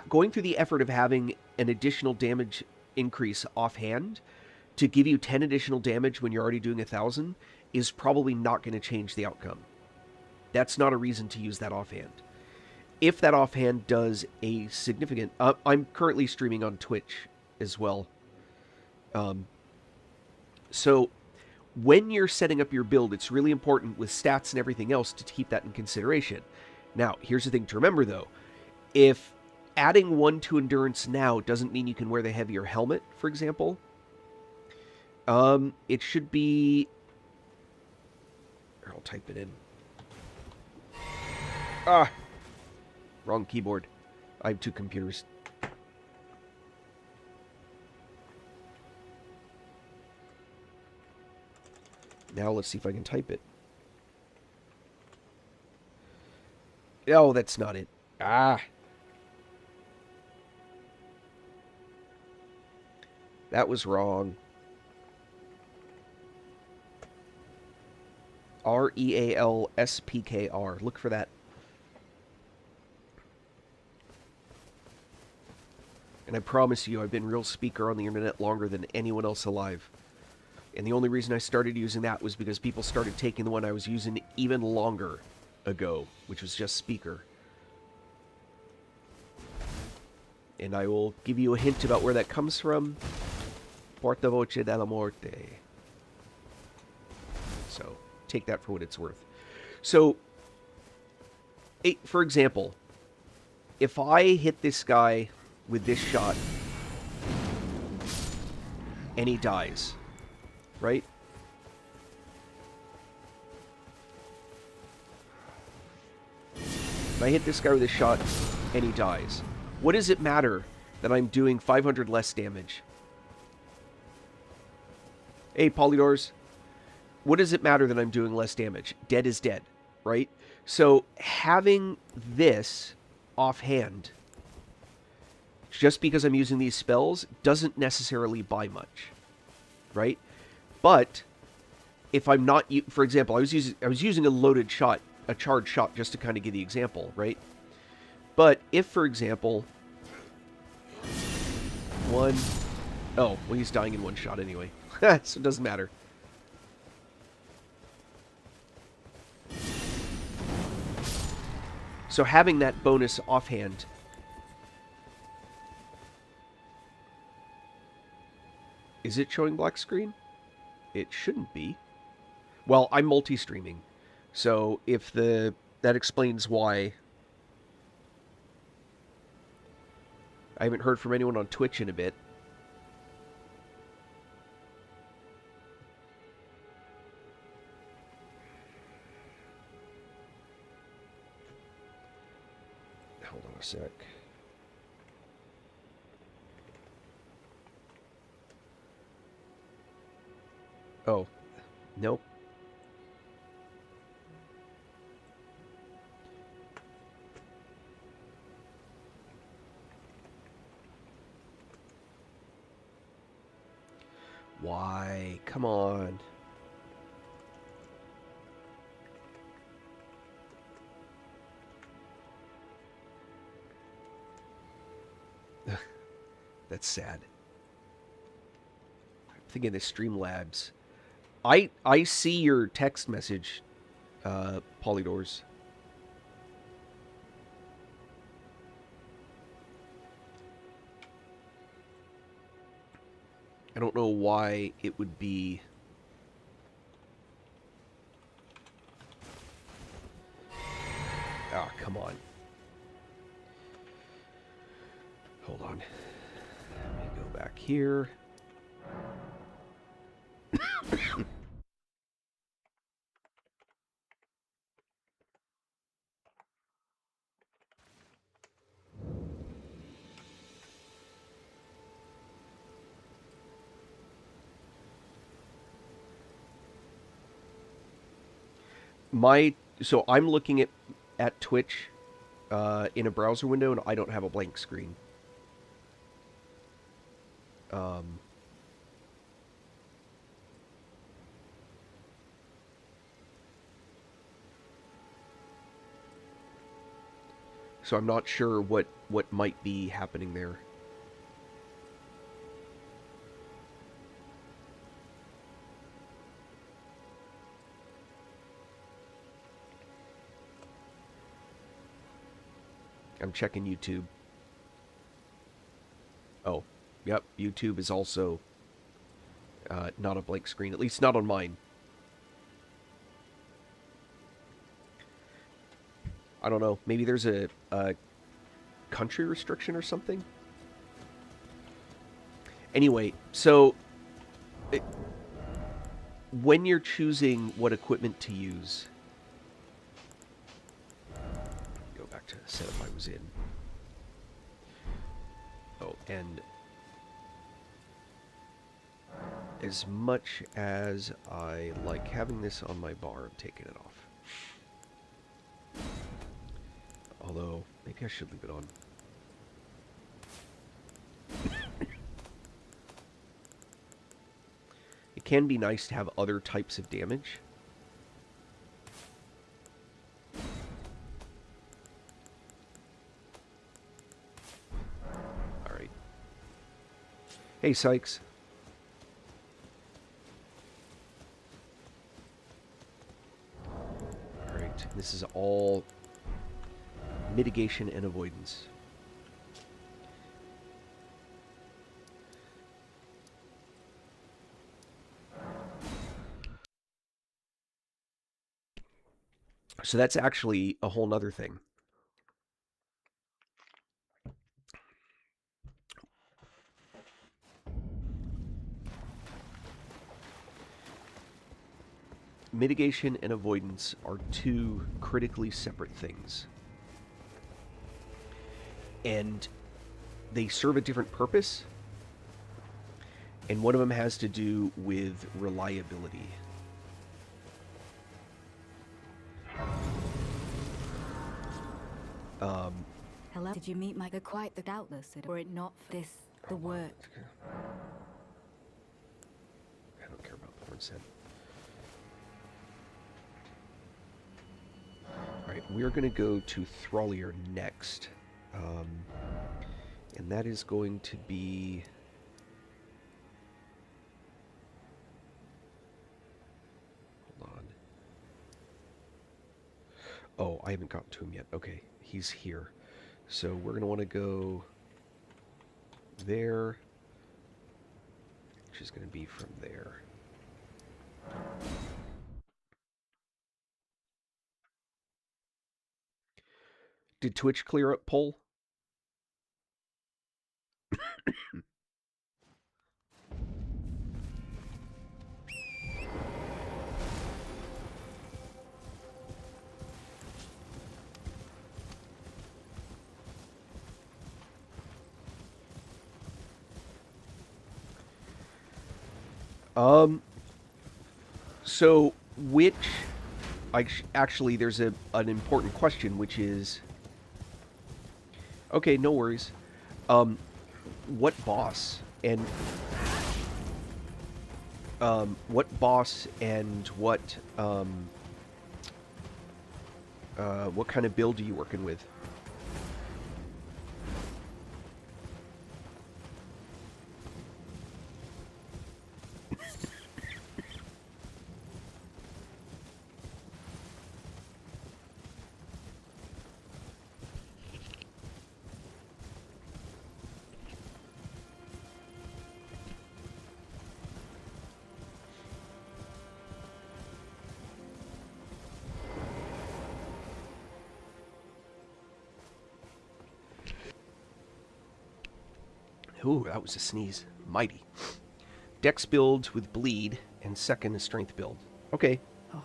Going through the effort of having an additional damage increase offhand to give you 10 additional damage when you're already doing 1,000 is probably not going to change the outcome. That's not a reason to use that offhand. If that offhand does a significant... I'm currently streaming on Twitch as well. So when you're setting up your build, it's really important with stats and everything else to keep that in consideration. Now, here's the thing to remember, though. If adding 1 to endurance now doesn't mean you can wear the heavier helmet, for example. It should be... I'll type it in. Ah! Wrong keyboard. I have 2 computers. Now let's see if I can type it. Oh, that's not it. Ah! That was wrong. REALSPKR. Look for that. And I promise you, I've been real speaker on the internet longer than anyone else alive. And the only reason I started using that was because people started taking the one I was using even longer ago, which was just speaker. And I will give you a hint about where that comes from. Portavoce della Morte. So, take that for what it's worth. So, for example, if I hit this guy with this shot and he dies, right? If I hit this guy with a shot and he dies, what does it matter that I'm doing 500 less damage? Hey, Polydors. What does it matter that I'm doing less damage? Dead is dead, right? So having this offhand, just because I'm using these spells, doesn't necessarily buy much, right? But if I'm not, for example, I was using a loaded shot, a charged shot, just to kind of give the example, right? But if, for example, oh, well, he's dying in one shot anyway, so it doesn't matter. So having that bonus offhand, is it showing black screen? It shouldn't be. Well, I'm multi-streaming, so if that explains why. I haven't heard from anyone on Twitch in a bit. Hold on a sec. Oh, nope. Why? Come on. That's sad. I'm thinking of Streamlabs. I see your text message, Polydors. I don't know why it would be... Ah, come on. Hold on. Let me go back here. So I'm looking at Twitch in a browser window, and I don't have a blank screen. So I'm not sure what might be happening there. I'm checking YouTube. Oh, yep, YouTube is also not a blank screen, at least not on mine. I don't know, maybe there's a country restriction or something. Anyway, so when you're choosing what equipment to use, go back to the setup I was in. Oh, and as much as I like having this on my bar, I'm taking it off. Although, maybe I should leave it on. It can be nice to have other types of damage. Alright. Hey, Sykes. Alright, this is all mitigation and avoidance. So that's actually a whole nother thing. Mitigation and avoidance are two critically separate things. And they serve a different purpose. And one of them has to do with reliability. Hello? Did you meet Micah? Quite the doubtless, were it not for this, the work. I don't care about Pornset. Alright, we're going to go to Thrallier next. And that is going to be... Hold on. Oh, I haven't gotten to him yet. Okay, he's here. So we're going to want to go there, which is going to be from there. Did Twitch clear up poll? So which... Actually, there's an important question, which is... Okay, no worries. What boss and... what boss and what kind of build are you working with? Ooh, that was a sneeze. Mighty. Dex build with bleed, and second a strength build. Okay. Oh,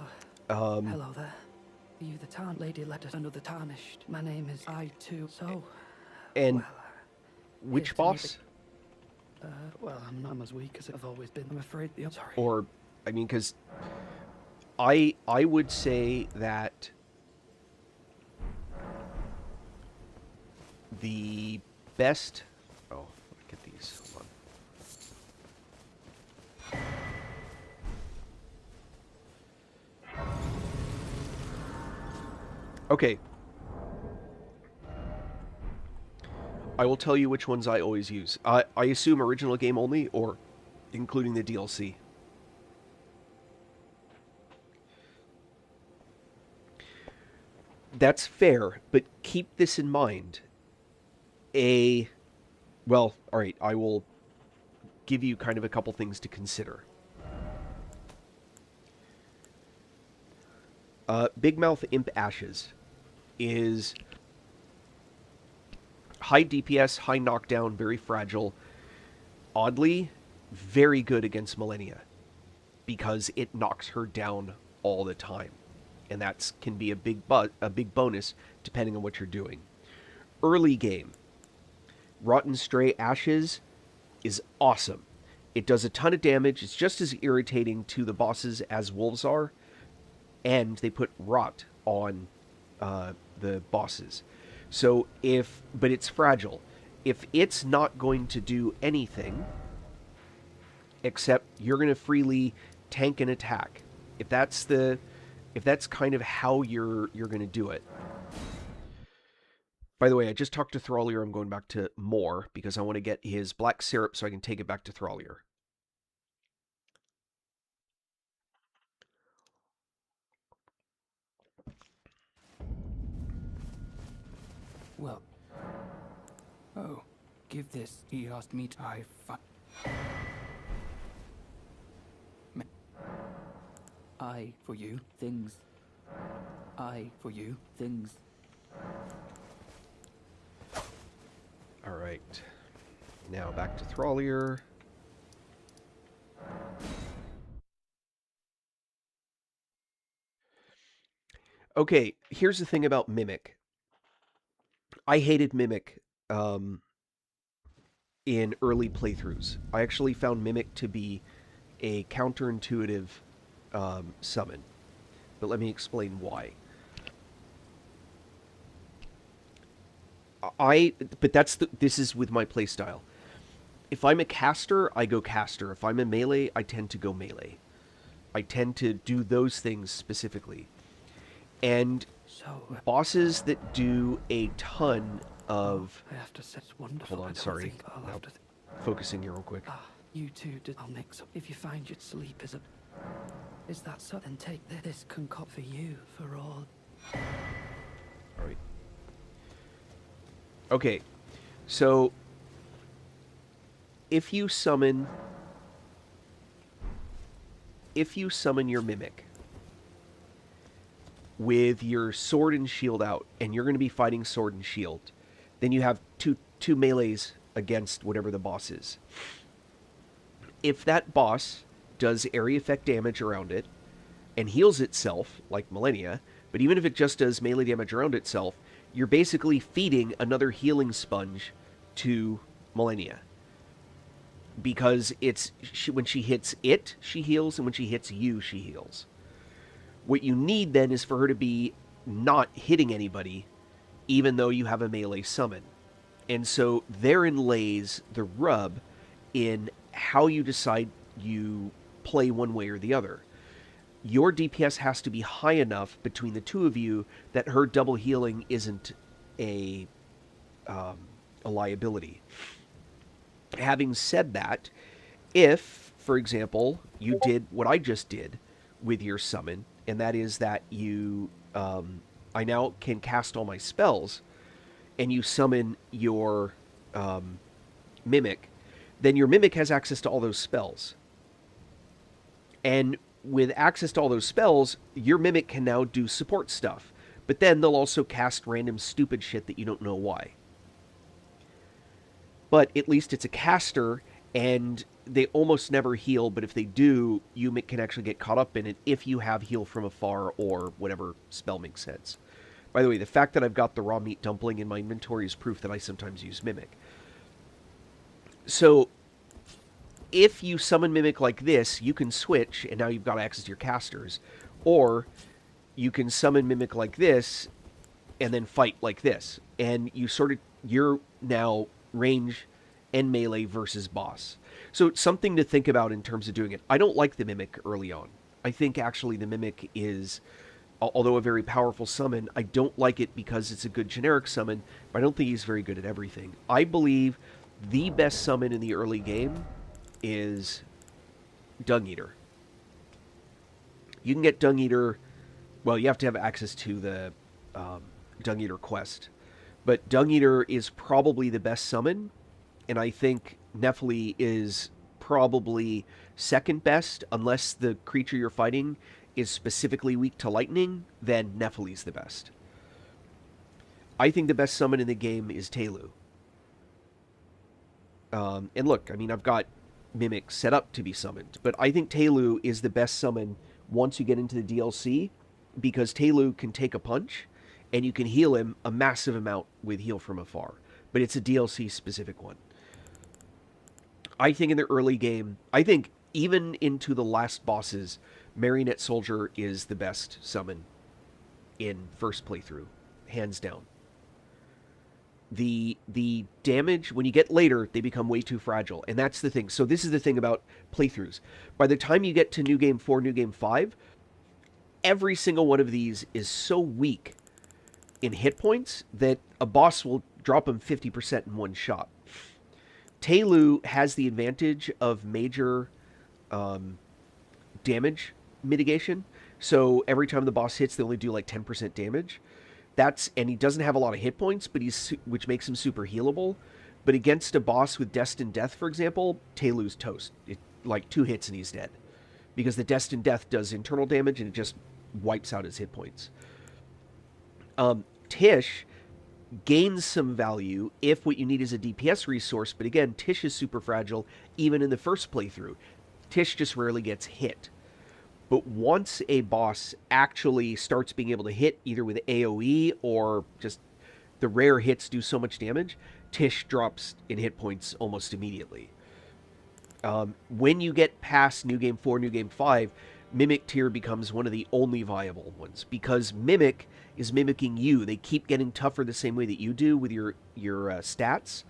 hello there. Are you the tarn lady led us another tarnished? My name is I too. So, And well, which here to meet boss? well, I'm not as weak as I've always been. I'm afraid the sorry. Or, I mean, because I would say that the best... Oh, look at these. Hold on. Okay. I will tell you which ones I always use. I assume original game only, or including the DLC. That's fair, but keep this in mind. Well, alright, I will give you kind of a couple things to consider. Big Mouth Imp Ashes is high DPS, high knockdown, very fragile. Oddly, very good against Millennia because it knocks her down all the time, and that can be a big bonus depending on what you're doing. Early game, Rotten Stray Ashes is awesome. It does a ton of damage. It's just as irritating to the bosses as wolves are, and they put rot on the bosses. But it's fragile. If it's not going to do anything except you're going to freely tank and attack, if that's kind of how you're going to do it. By the way, I just talked to Thrallier. I'm going back to Moore because I want to get his black syrup so I can take it back to Thrallier. Well. Oh, give this. He asked me to. I for you, things. I for you, things. All right. Now back to Thrallier. Okay, here's the thing about Mimic. I hated Mimic in early playthroughs. I actually found Mimic to be a counterintuitive summon. But let me explain why. This is with my playstyle. If I'm a caster, I go caster. If I'm a melee, I tend to go melee. I tend to do those things specifically. And bosses that do a ton of... I have to say it's wonderful. Hold on, sorry. Focusing here real quick. You two did. I'll mix up. If you find your sleep is that so? Then take this concoct for you, for all. All right. Okay, so if you summon your Mimic with your sword and shield out, and you're going to be fighting sword and shield, then you have two melees against whatever the boss is. If that boss does area effect damage around it and heals itself, like Millennia, but even if it just does melee damage around itself, you're basically feeding another healing sponge to Millennia. Because when she hits it, she heals, and when she hits you, she heals. What you need then is for her to be not hitting anybody, even though you have a melee summon. And so therein lays the rub in how you decide you play one way or the other. Your DPS has to be high enough between the two of you that her double healing isn't a liability. Having said that, if, for example, you did what I just did with your summon, and that is that you, I now can cast all my spells, and you summon your Mimic, then your Mimic has access to all those spells. And with access to all those spells, your Mimic can now do support stuff. But then they'll also cast random stupid shit that you don't know why. But at least it's a caster, and they almost never heal, but if they do, you can actually get caught up in it if you have heal from afar or whatever spell makes sense. By the way, the fact that I've got the raw meat dumpling in my inventory is proof that I sometimes use Mimic. So if you summon Mimic like this, you can switch, and now you've got access to your casters. Or you can summon Mimic like this, and then fight like this. And you're now range and melee versus boss. So it's something to think about in terms of doing it. I don't like the Mimic early on. I think actually the Mimic is, although a very powerful summon, I don't like it because it's a good generic summon, but I don't think he's very good at everything. I believe the best summon in the early game is Dung Eater. You can get Dung Eater, well, you have to have access to the Dung Eater quest. But Dung Eater is probably the best summon, and I think Nephili is probably second best, unless the creature you're fighting is specifically weak to lightning, then Nephili's the best. I think the best summon in the game is Telu. And look, I mean, I've got Mimic set up to be summoned, but I think Telu is the best summon once you get into the DLC, because Telu can take a punch, and you can heal him a massive amount with Heal from Afar. But it's a DLC specific one. I think in the early game, I think even into the last bosses, Marionette Soldier is the best summon in first playthrough, hands down. The damage when you get later, they become way too fragile, and that's the thing. So this is the thing about playthroughs. By the time you get to New Game 4, New Game 5, every single one of these is so weak in hit points that a boss will drop them 50% in one shot. Telu has the advantage of major damage mitigation. So every time the boss hits, they only do like 10% damage. And he doesn't have a lot of hit points, but which makes him super healable. But against a boss with Destined Death, for example, Telu's toast. Like 2 hits and he's dead, because the Destined Death does internal damage and it just wipes out his hit points. Tish gains some value if what you need is a DPS resource, but again, Tish is super fragile even in the first playthrough. Tish just rarely gets hit. But once a boss actually starts being able to hit either with AoE or just the rare hits do so much damage, Tish drops in hit points almost immediately. When you get past New Game 4, New Game 5, Mimic tier becomes one of the only viable ones, because Mimic is mimicking you. They keep getting tougher the same way that you do with your stats.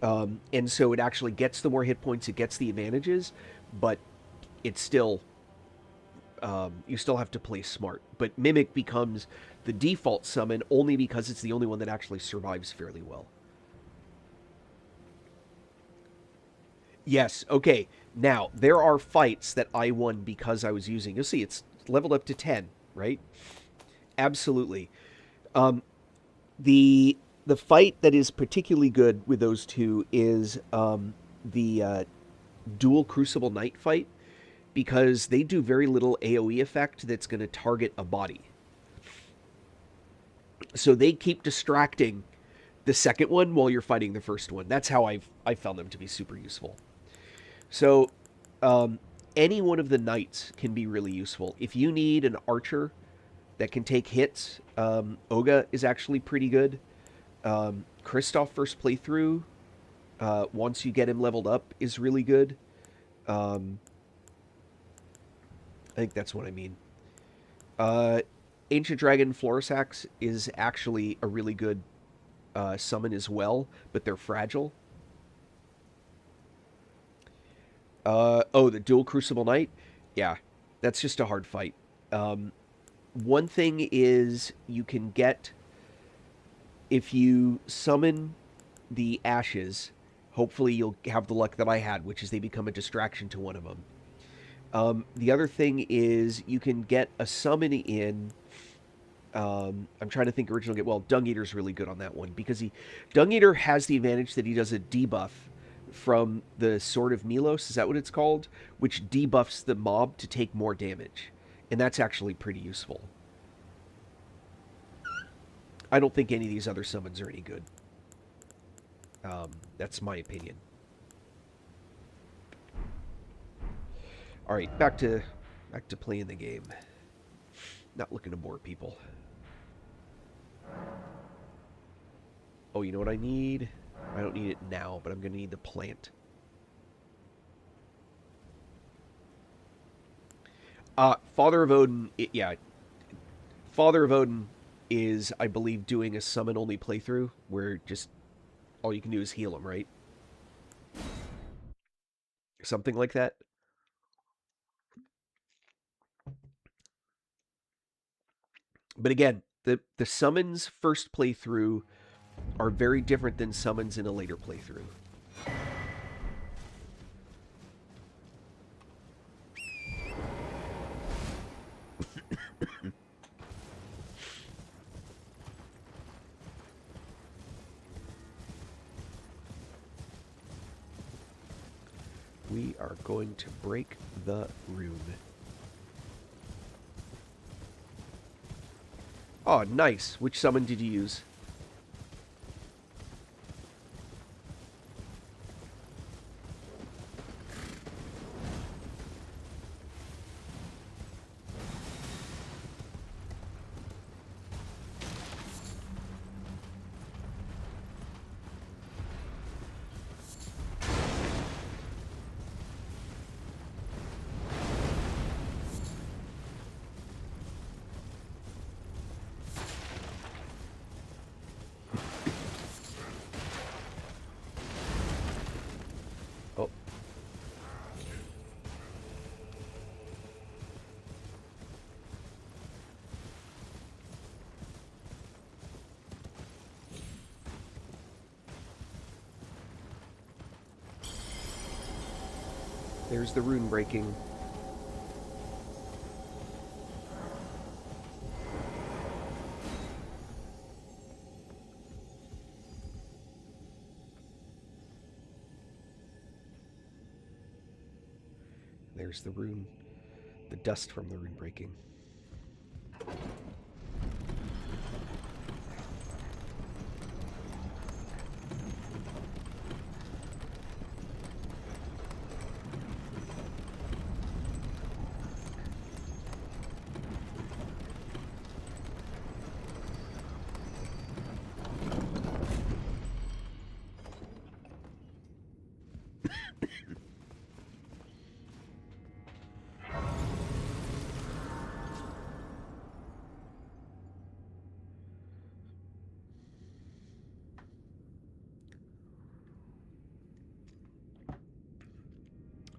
And so it actually gets the more hit points, it gets the advantages, but it's still... you still have to play smart. But Mimic becomes the default summon only because it's the only one that actually survives fairly well. Yes, okay. Now, there are fights that I won because I was using... You'll see, it's leveled up to 10, right? Absolutely. The fight that is particularly good with those two is the Dual Crucible Knight fight, because they do very little AoE effect that's going to target a body. So they keep distracting the second one while you're fighting the first one. That's how I found them to be super useful. So any one of the knights can be really useful. If you need an archer that can take hits, Oga is actually pretty good. Kristoff first playthrough, once you get him leveled up, is really good. I think that's what I mean. Ancient Dragon Florisax is actually a really good summon as well, but they're fragile. The Dual Crucible Knight? Yeah, that's just a hard fight. One thing is you can get... If you summon the Ashes, hopefully you'll have the luck that I had, which is they become a distraction to one of them. The other thing is you can get a summon in... I'm trying to think original game. Well, Dung Eater's really good on that one, because Dung Eater has the advantage that he does a debuff from the Sword of Milos, is that what it's called? Which debuffs the mob to take more damage. And that's actually pretty useful. I don't think any of these other summons are any good. That's my opinion. Alright, back to playing the game. Not looking to bore people. Oh, you know what I need? I don't need it now, but I'm going to need the plant. Father of Odin, yeah. Father of Odin is, I believe, doing a summon-only playthrough, where just all you can do is heal him, right? Something like that. But again, the summons first playthrough are very different than summons in a later playthrough. We are going to break the rune. Oh, nice. Which summon did you use? There's the rune breaking. There's the rune. The dust from the rune breaking.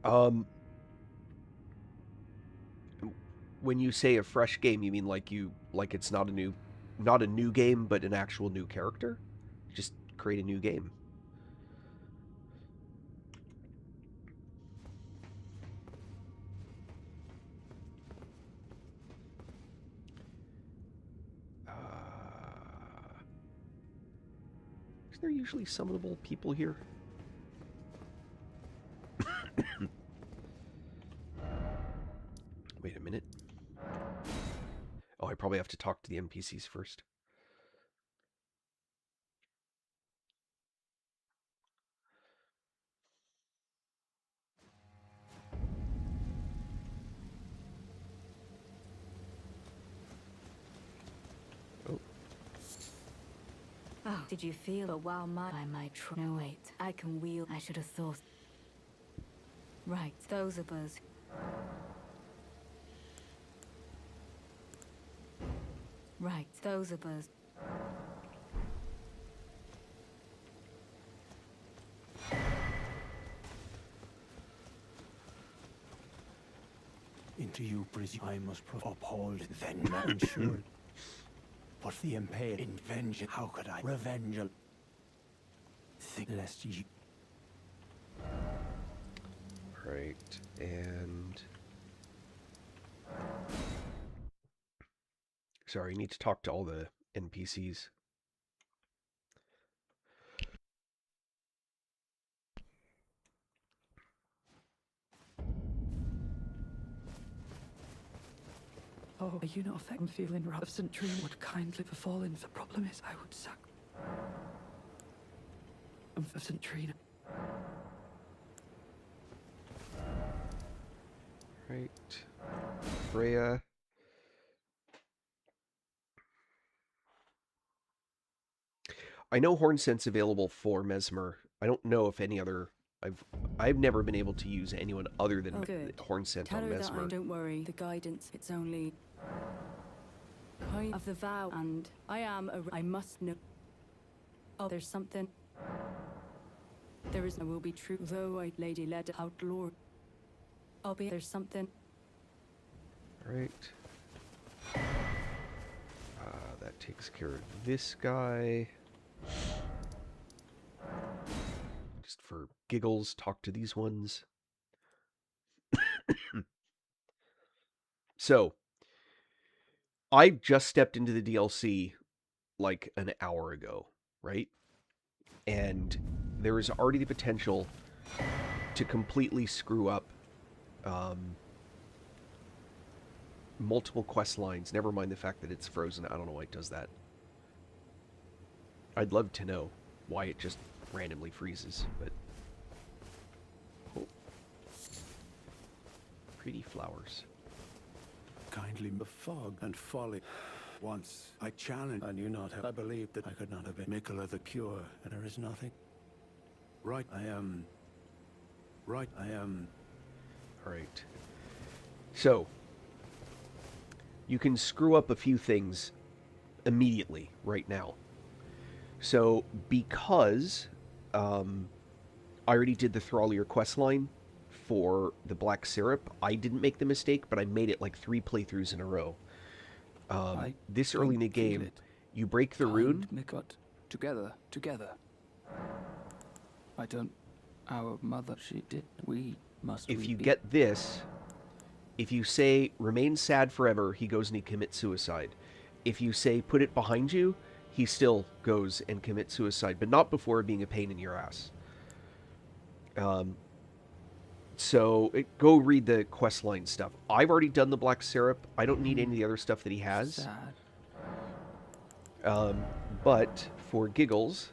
Um, when you say a fresh game, you mean like it's not a new game, but an actual new character? Just create a new game. Is there usually summonable people here? Wait a minute. Oh, I probably have to talk to the NPCs first. Oh, Oh, did you feel a wow I might try? No, wait. I can wheel. I should have thought. Right, those of us. Right, those of us. Into you presume I must uphold, then not ensure. But the impaled in vengeance, how could I revenge a think lest ye right. And sorry, I need to talk to all the NPCs. Oh, are you not affected? I'm feeling rough. St. Trina would kindly befall in. The problem is, I would sack. Of St. Trina. Right. Freya. I know Horn Scent's available for Mesmer. I don't know if any other. I've never been able to use anyone other than Horn Scent Tell on her Mesmer. that don't worry. The guidance. It's only kind of the vow, and I am a. I must know. Oh, there's something. There is. I will be true. Though I, Lady led outlaw. I'll be. There's something. Right. That takes care of this guy. Just for giggles, talk to these ones. So, I just stepped into the DLC like an hour ago, right? And there is already the potential to completely screw up multiple quest lines. Never mind the fact that it's frozen. I don't know why it does that. I'd love to know why it just randomly freezes, but... Oh. Pretty flowers. kindly the fog and folly. Once I challenged, I knew not how I believed that I could not have been Mikola the Pure, and there is nothing. Right, I am. Alright. So, you can screw up a few things immediately, right now. So, because I already did the Thrallier quest line for the Black Syrup, I didn't make the mistake, but I made it like 3 playthroughs in a row. This early in the game, you break the rune. Together. I don't... Our mother, she did. We Must if we you be? get this, if you say remain sad forever, he goes and he commits suicide. If you say put it behind you, he still goes and commits suicide, but not before being a pain in your ass. So go read the questline stuff. I've already done the black syrup. I don't need any of the other stuff that he has. Sad. But for giggles,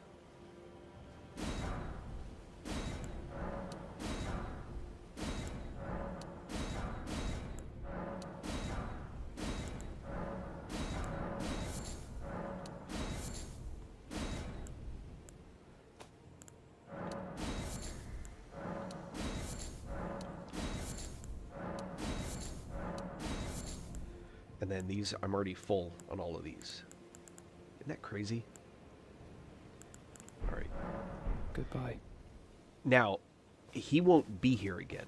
and then these, I'm already full on all of these. Isn't that crazy? All right. Goodbye. Now, he won't be here again.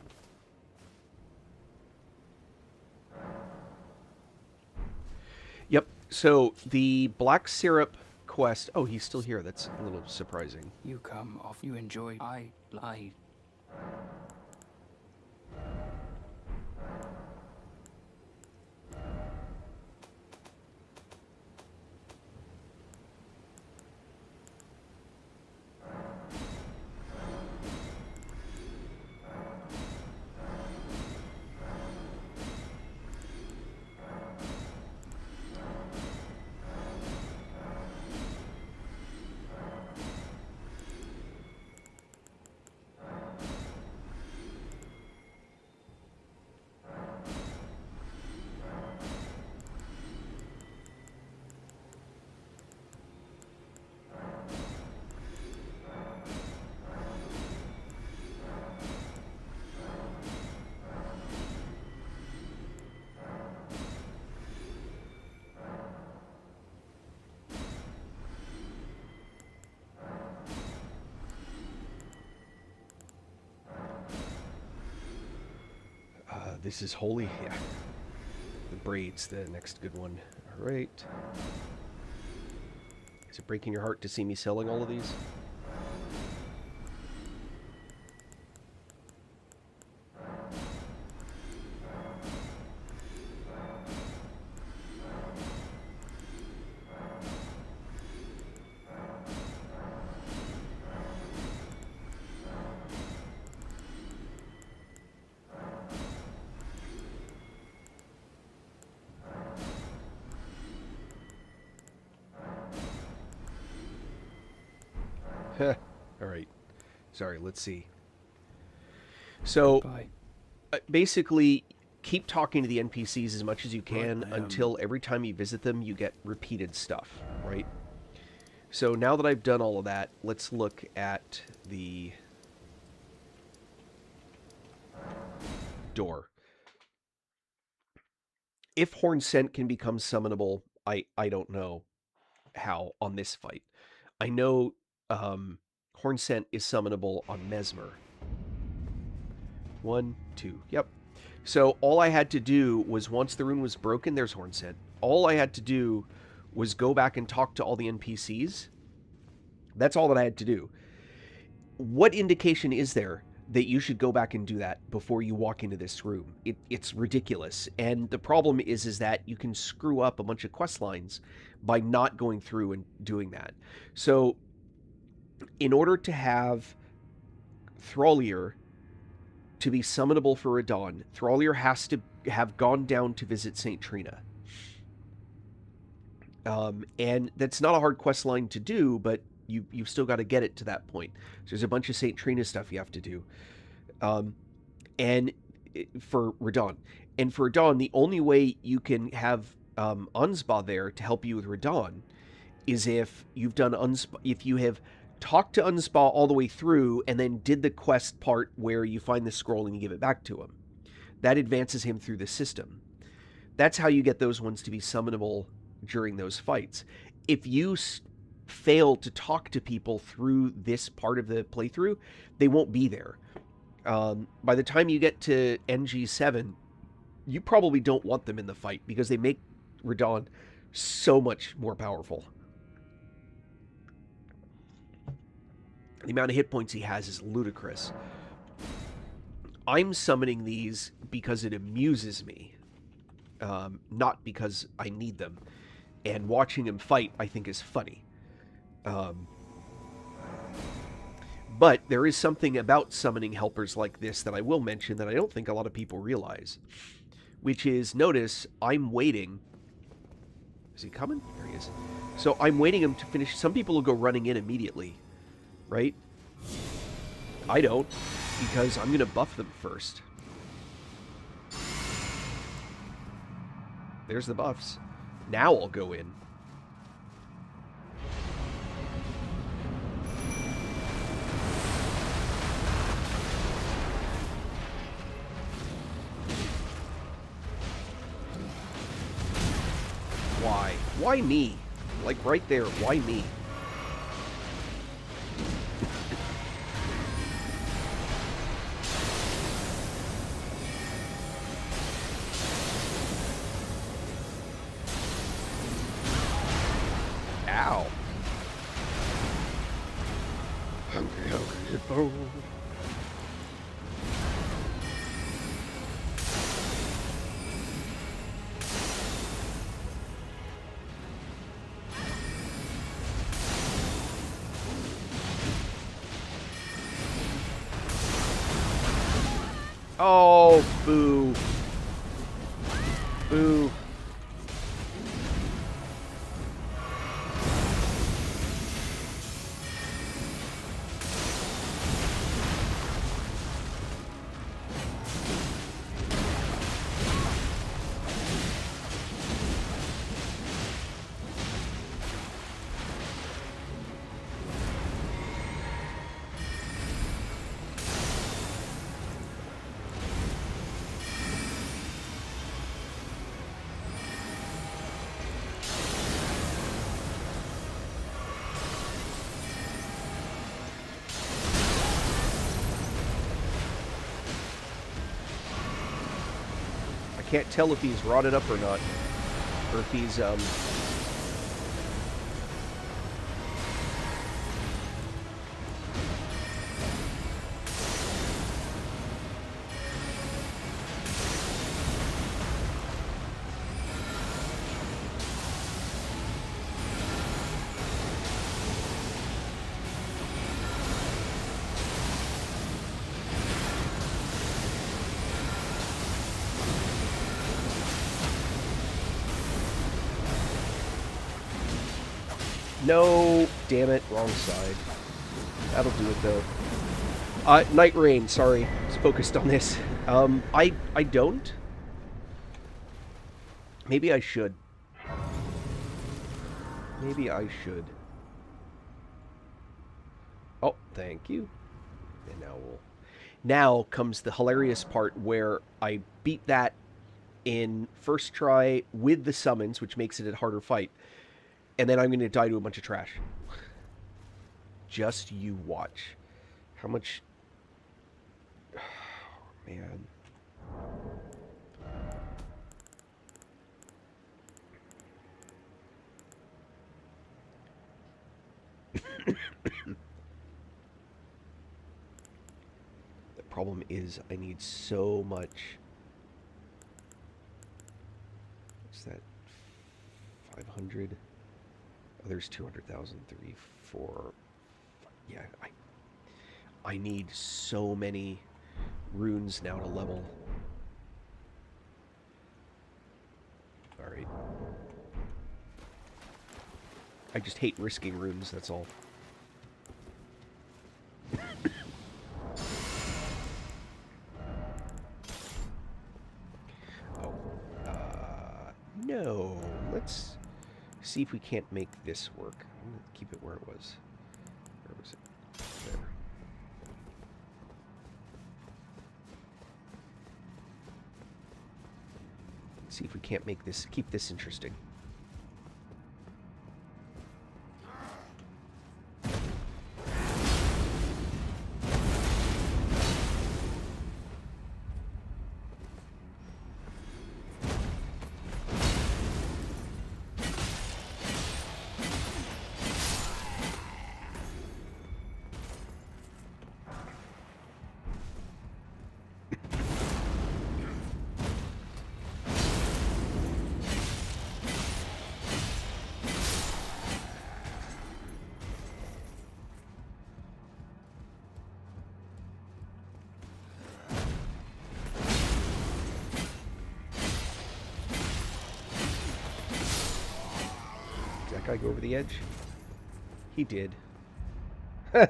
Yep. So the black syrup quest. Oh, he's still here. That's a little surprising. You come off. You enjoy. I lied. This is holy. Yeah. The braids, the next good one. All right. Is it breaking your heart to see me selling all of these? All right. Sorry, let's see. So, Goodbye. basically, keep talking to the NPCs as much as you can Right, I am. until every time you visit them, you get repeated stuff, right? So now that I've done all of that, let's look at the door. If Horn Scent can become summonable, I don't know how on this fight. I know Horn Scent is summonable on Mesmer. 1, 2, yep. So all I had to do was, once the rune was broken, there's Horn Scent. All I had to do was go back and talk to all the NPCs. That's all that I had to do. What indication is there that you should go back and do that before you walk into this room? It's ridiculous. And the problem is that you can screw up a bunch of quest lines by not going through and doing that. So in order to have Thrallier to be summonable for Radon, Thrallier has to have gone down to visit St. Trina. And that's not a hard quest line to do, but you've still got to get it to that point. So there's a bunch of St. Trina stuff you have to do. And for Radon. And for Radon, the only way you can have Unspa there to help you with Radon is if you've done Unspa, if you have talked to Unspa all the way through and then did the quest part where you find the scroll and you give it back to him. That advances him through the system. That's how you get those ones to be summonable during those fights. If you fail to talk to people through this part of the playthrough, they won't be there. By the time you get to NG+8, you probably don't want them in the fight because they make Radon so much more powerful. The amount of hit points he has is ludicrous. I'm summoning these because it amuses me, not because I need them. And watching him fight, I think, is funny. Um, but there is something about summoning helpers like this that I will mention that I don't think a lot of people realize, which is, notice, I'm waiting. Is he coming? There he is. So I'm waiting him to finish. Some people will go running in immediately, right? I don't, because I'm going to buff them first. There's the buffs. Now I'll go in. Why? Why me? Like right there, why me? Ow. Oh. Oh, boo. Boo. Can't tell if he's rotted up or not, or if he's No, damn it, wrong side. That'll do it though. Night Rain, sorry, was focused on this. I don't. Maybe I should. Maybe I should. Oh, thank you. And now comes the hilarious part where I beat that in first try with the summons, which makes it a harder fight. And then I'm going to die to a bunch of trash. Just you watch. How much... Oh, man. The problem is I need so much... What's that? 500... Oh, there's 200,000, 3, 4... Yeah, I need so many runes now to level. Alright. I just hate risking runes, that's all. Oh. No. Let's see if we can't make this work. I'm going to keep it where it was. Where was it? There. Let's see if we can't make this, keep this interesting. that guy go over the edge? He did. Is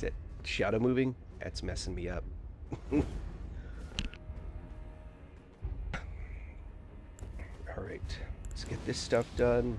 that shadow moving? That's messing me up. Alright, let's get this stuff done.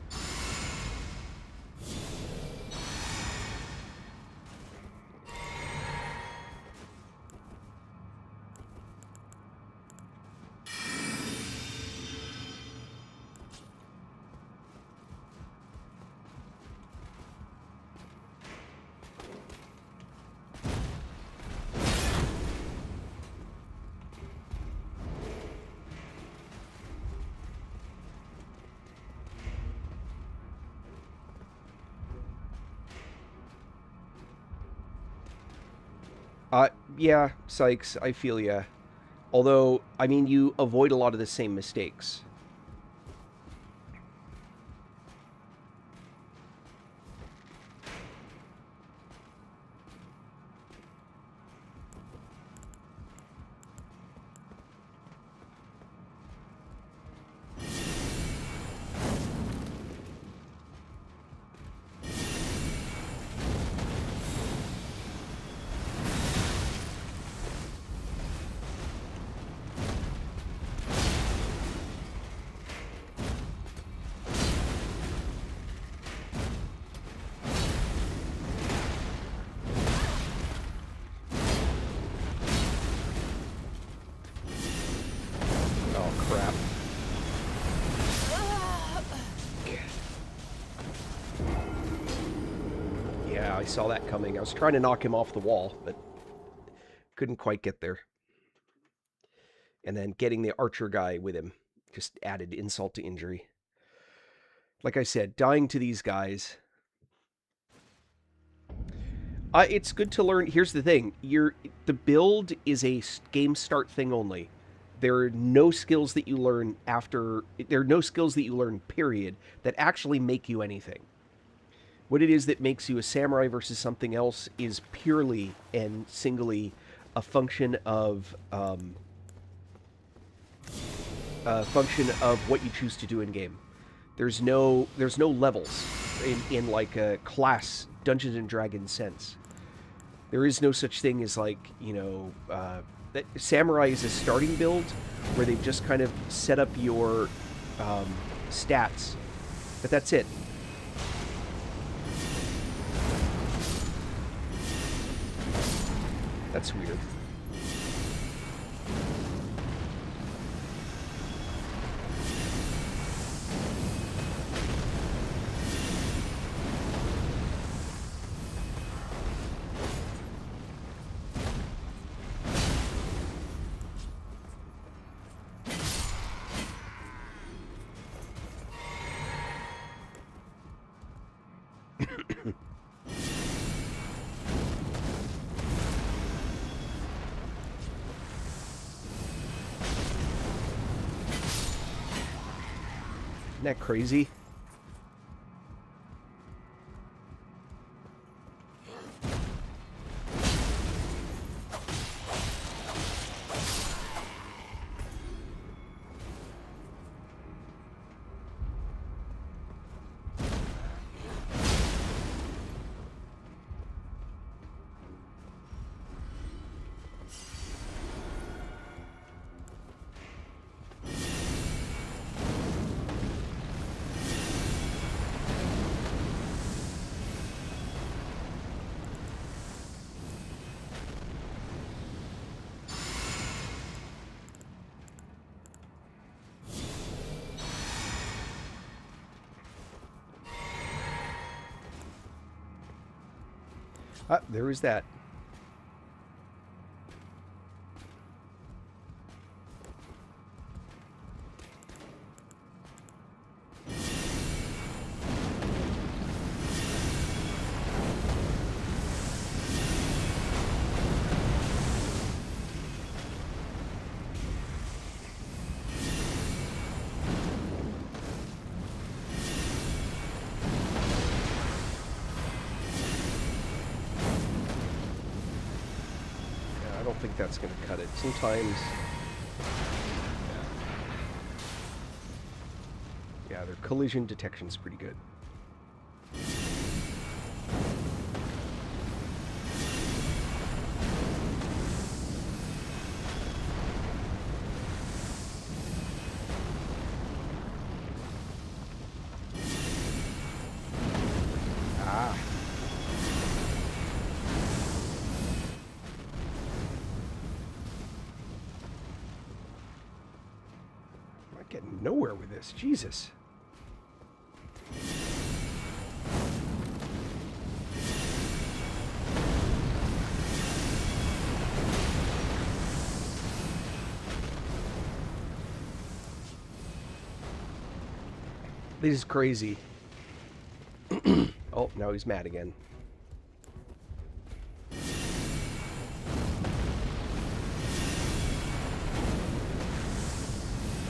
Yeah, Sykes, I feel ya. Although, I mean, you avoid a lot of the same mistakes. Oh, crap. Yeah, I saw that coming. I was trying to knock him off the wall, but couldn't quite get there. And then getting the archer guy with him just added insult to injury. Like I said, dying to these guys. It's good to learn. Here's the thing: the build is a game start thing only. There are no skills that you learn after. There are no skills that you learn, period, that actually make you anything. What it is that makes you a samurai versus something else is purely and singly a function of what you choose to do in game. There's no levels in like a class Dungeons and Dragons sense. There is no such thing as like, that samurai is a starting build where they've just kind of set up your stats, but that's it. That's weird. Isn't that crazy? There is that. think that's going to cut it. Sometimes... Yeah, their collision detection's pretty good. Ah. I'm not getting nowhere with this. Jesus. This is crazy. Oh, now he's mad again.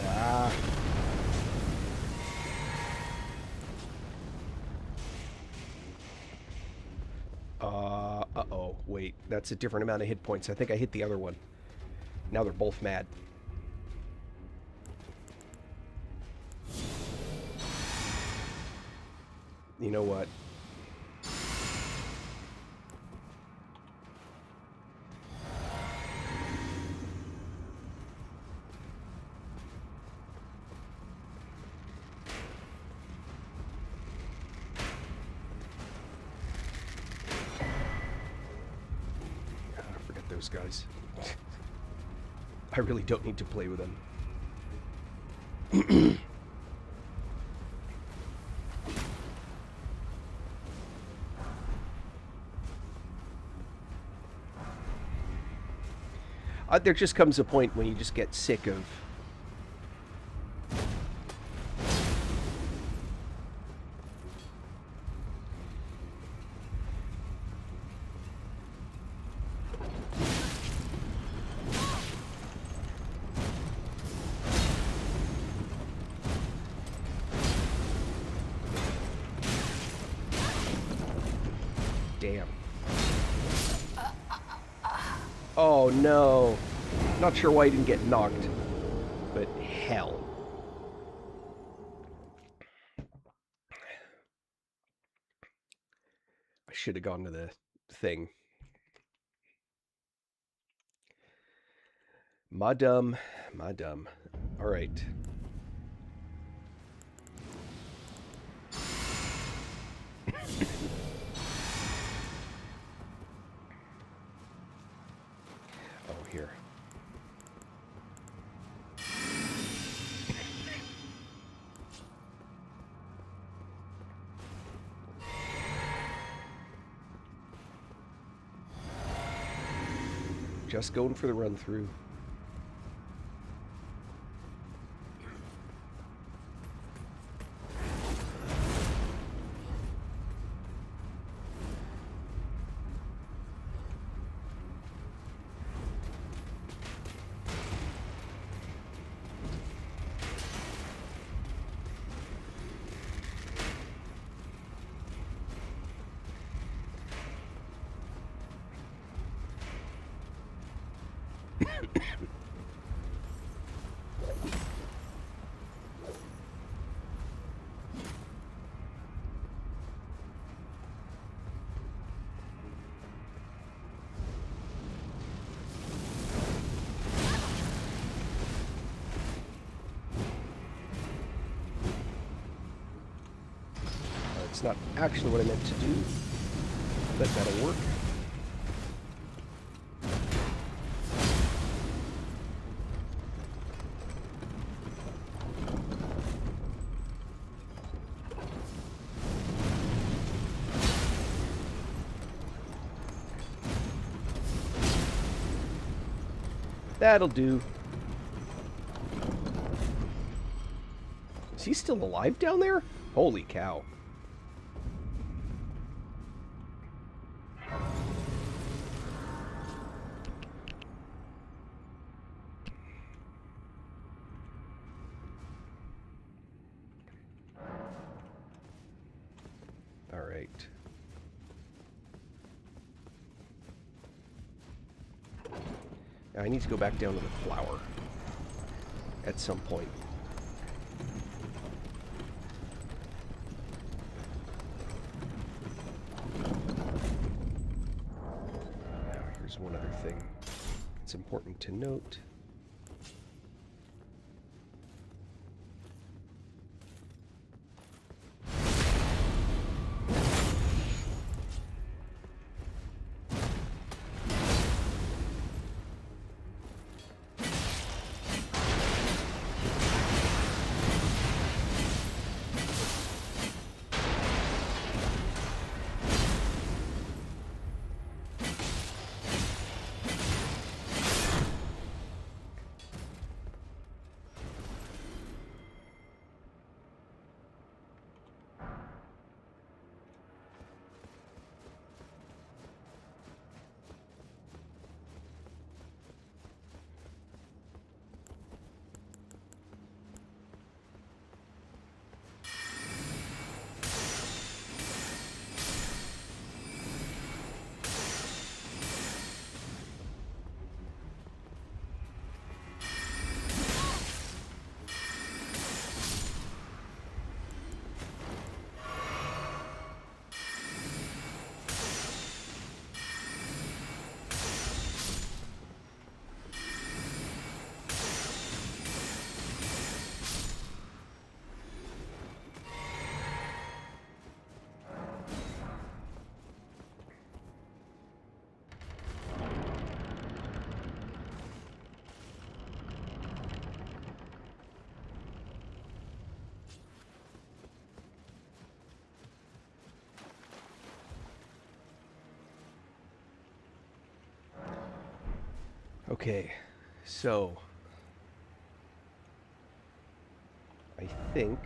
Ah. Uh-oh. Wait, that's a different amount of hit points. I think I hit the other one. Now they're both mad. You know what? Forget those guys. I really don't need to play with them. There just comes a point when you just get sick of... Damn. Oh no. Not sure why he didn't get knocked, but hell. I should have gone to the thing. My dumb. My dumb. Alright. Oh, here. Just going for the run through. It's not actually what I meant to do, but that'll work. That'll do. Is he still alive down there? Holy cow. All right. I need to go back down to the flower at some point. Now, here's one other thing it's important to note. Okay, so I think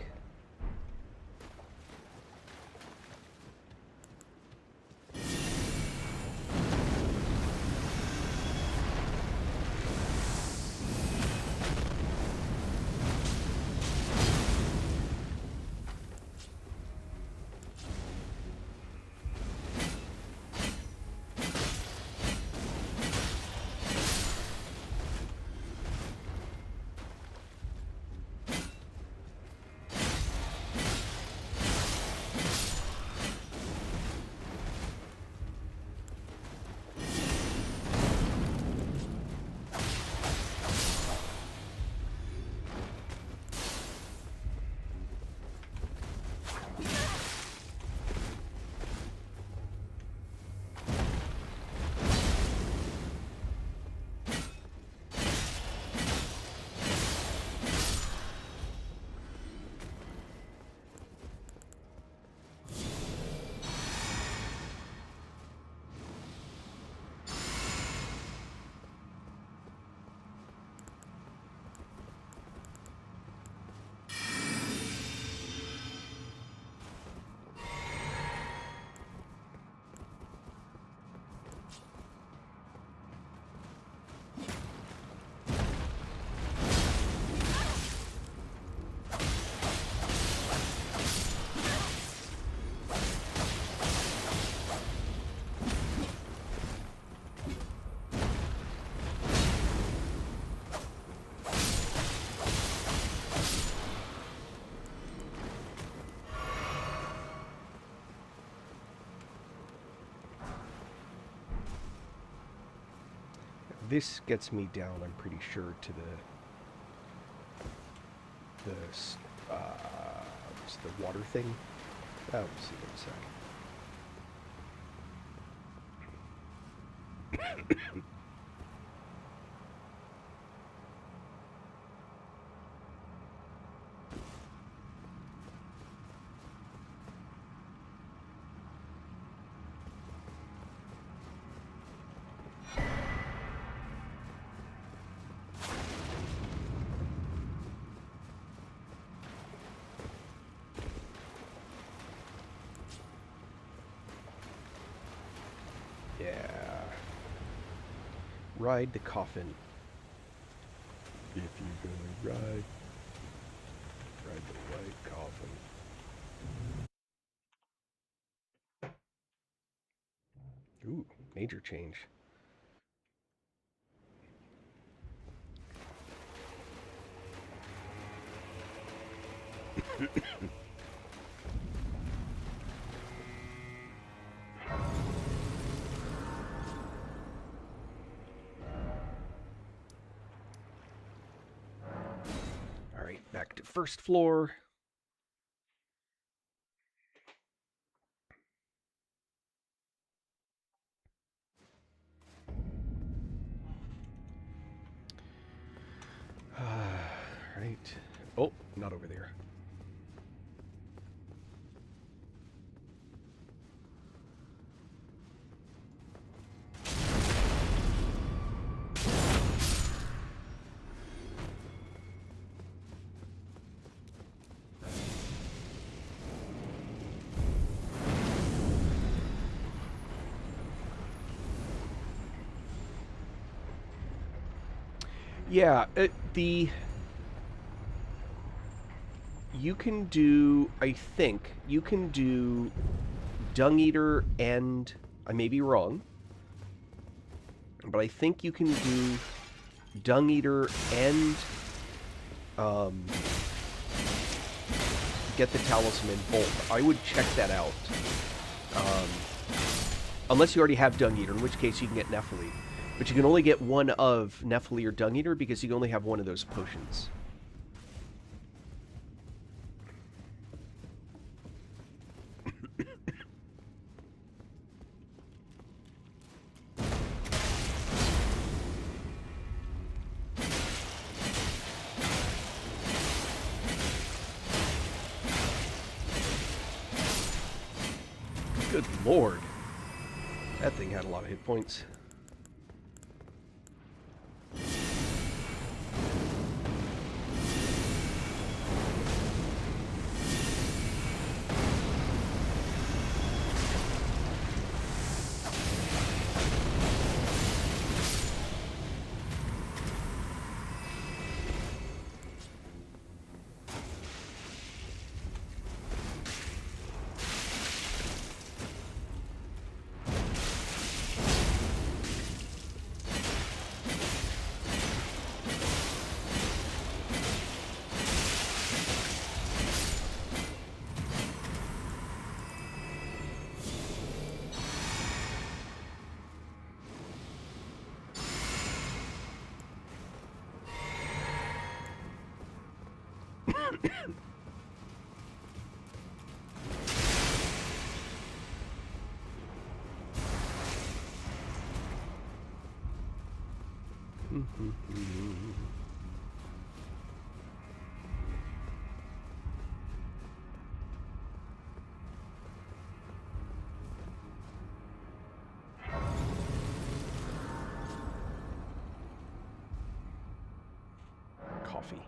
this gets me down, I'm pretty sure, to what's the water thing? Oh, we'll see in a sec. Yeah. Ride the coffin. If you're gonna ride the white coffin. Ooh, major change. All right, back to first floor. Right. Oh, not over there. Yeah, you can do, I think, you can do Dung Eater and, I may be wrong, but I think you can do Dung Eater and get the Talisman both. I would check that out. Unless you already have Dung Eater, in which case you can get Nephili. But you can only get one of Nephili or Dung Eater because you can only have one of those potions. Good lord. That thing had a lot of hit points. Coffee.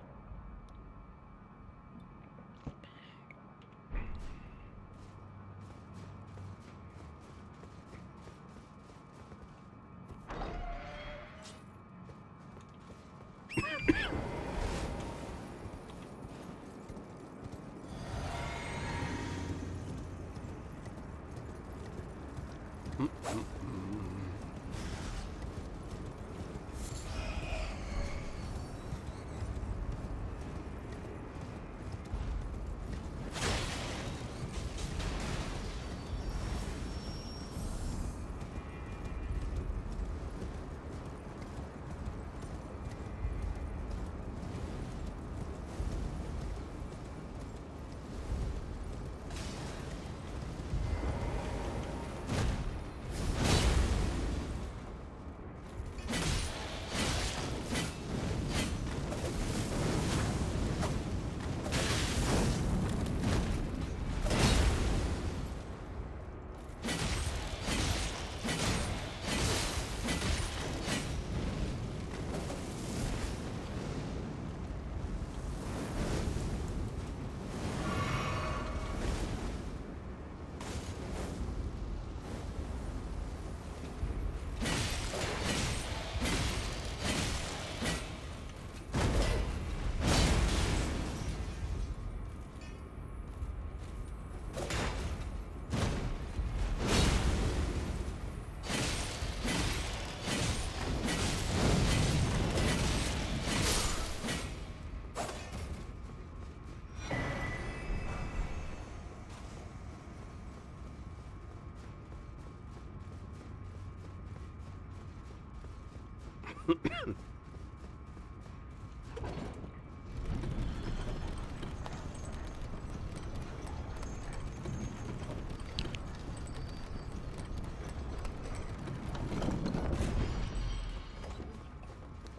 All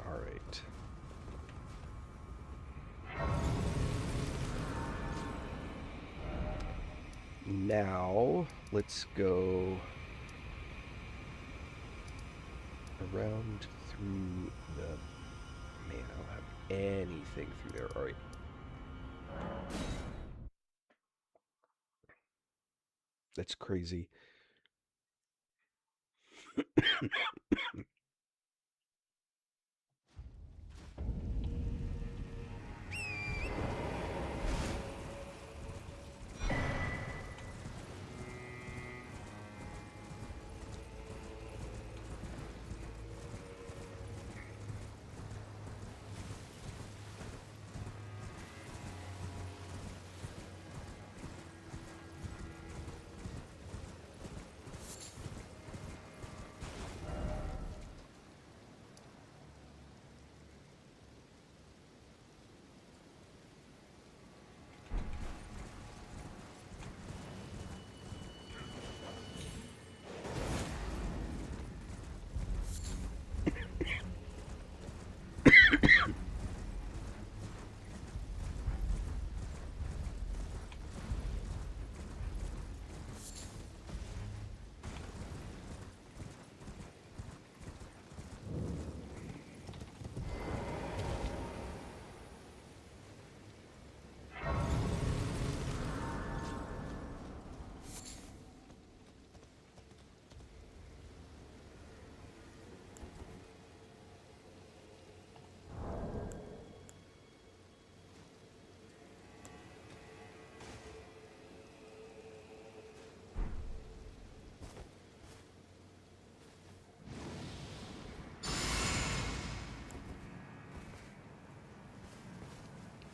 right. Now, let's go around through the... Man, I don't have anything through there. All right. That's crazy.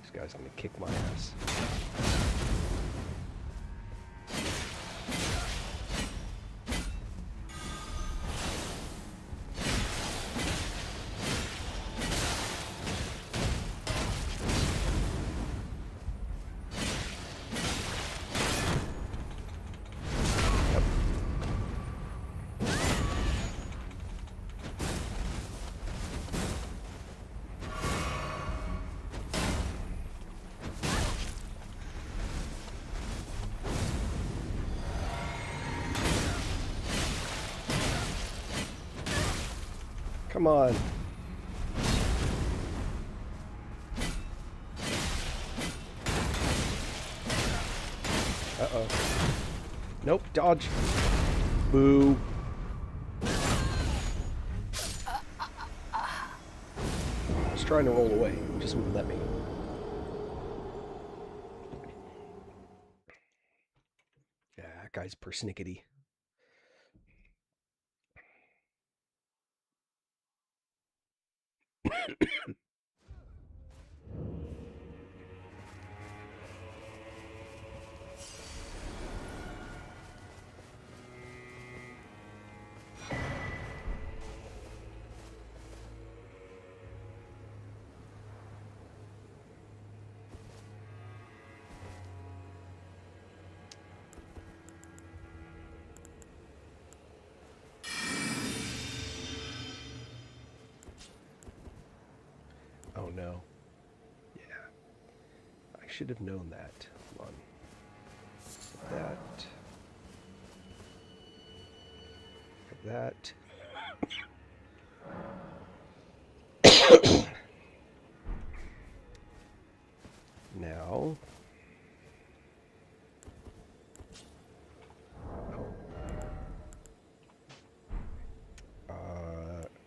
This guy's gonna kick my ass. Come on. Uh-oh. Nope, dodge. Boo. I was trying to roll away, just wouldn't let me. Yeah, that guy's persnickety. Oh no. Yeah. I should have known that. Hold on. That. That. Now.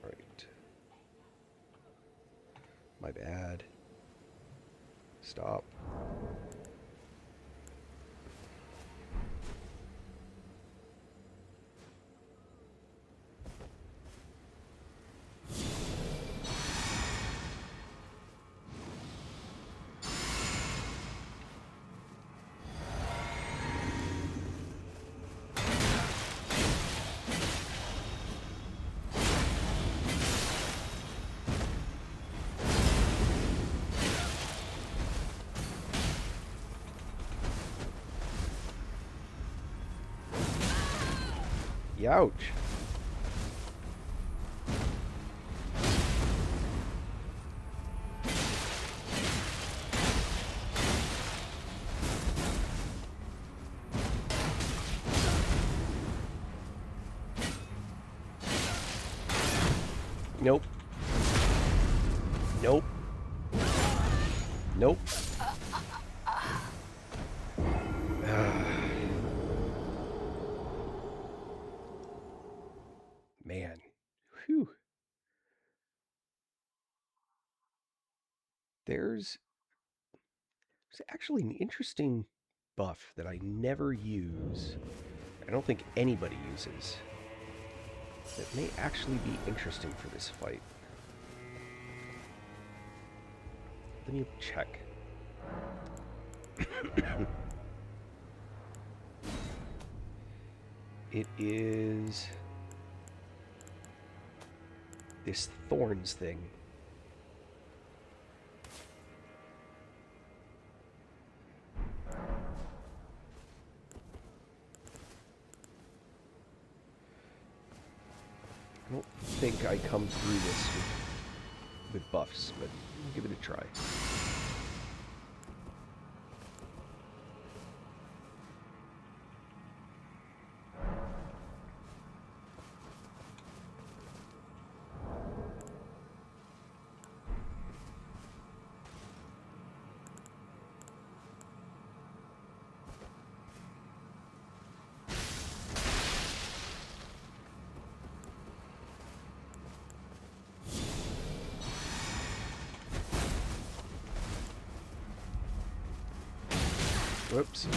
Right. My bad. Stop. Youch. Nope. Nope. Nope. Man. Whew. There's actually an interesting buff that I never use. I don't think anybody uses. That may actually be interesting for this fight. Let me check. It is this thorns thing. I don't think I come through this with buffs, but we'll give it a try. Whoops.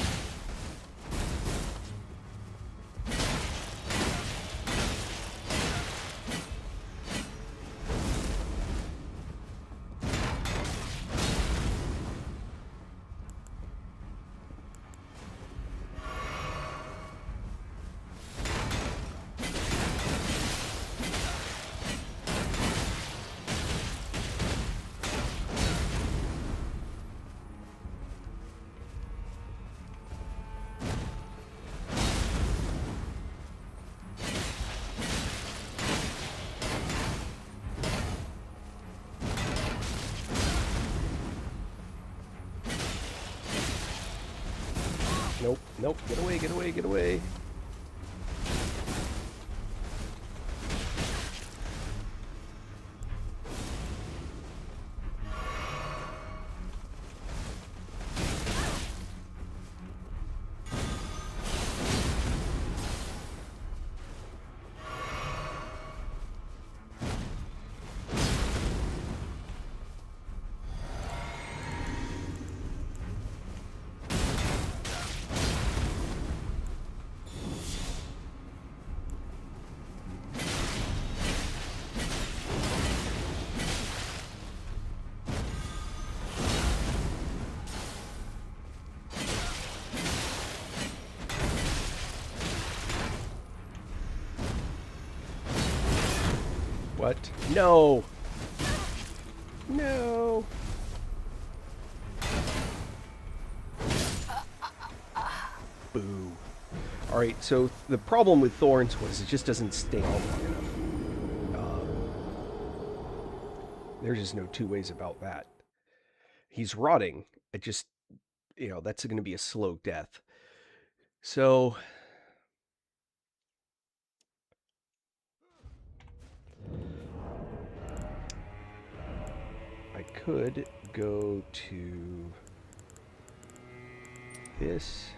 Nope, nope, get away, get away, get away. What? No! No! Boo. Alright, so the problem with Thorns was it just doesn't stay on long enough. There's just no two ways about that. He's rotting. It just, that's going to be a slow death. So, I could go to this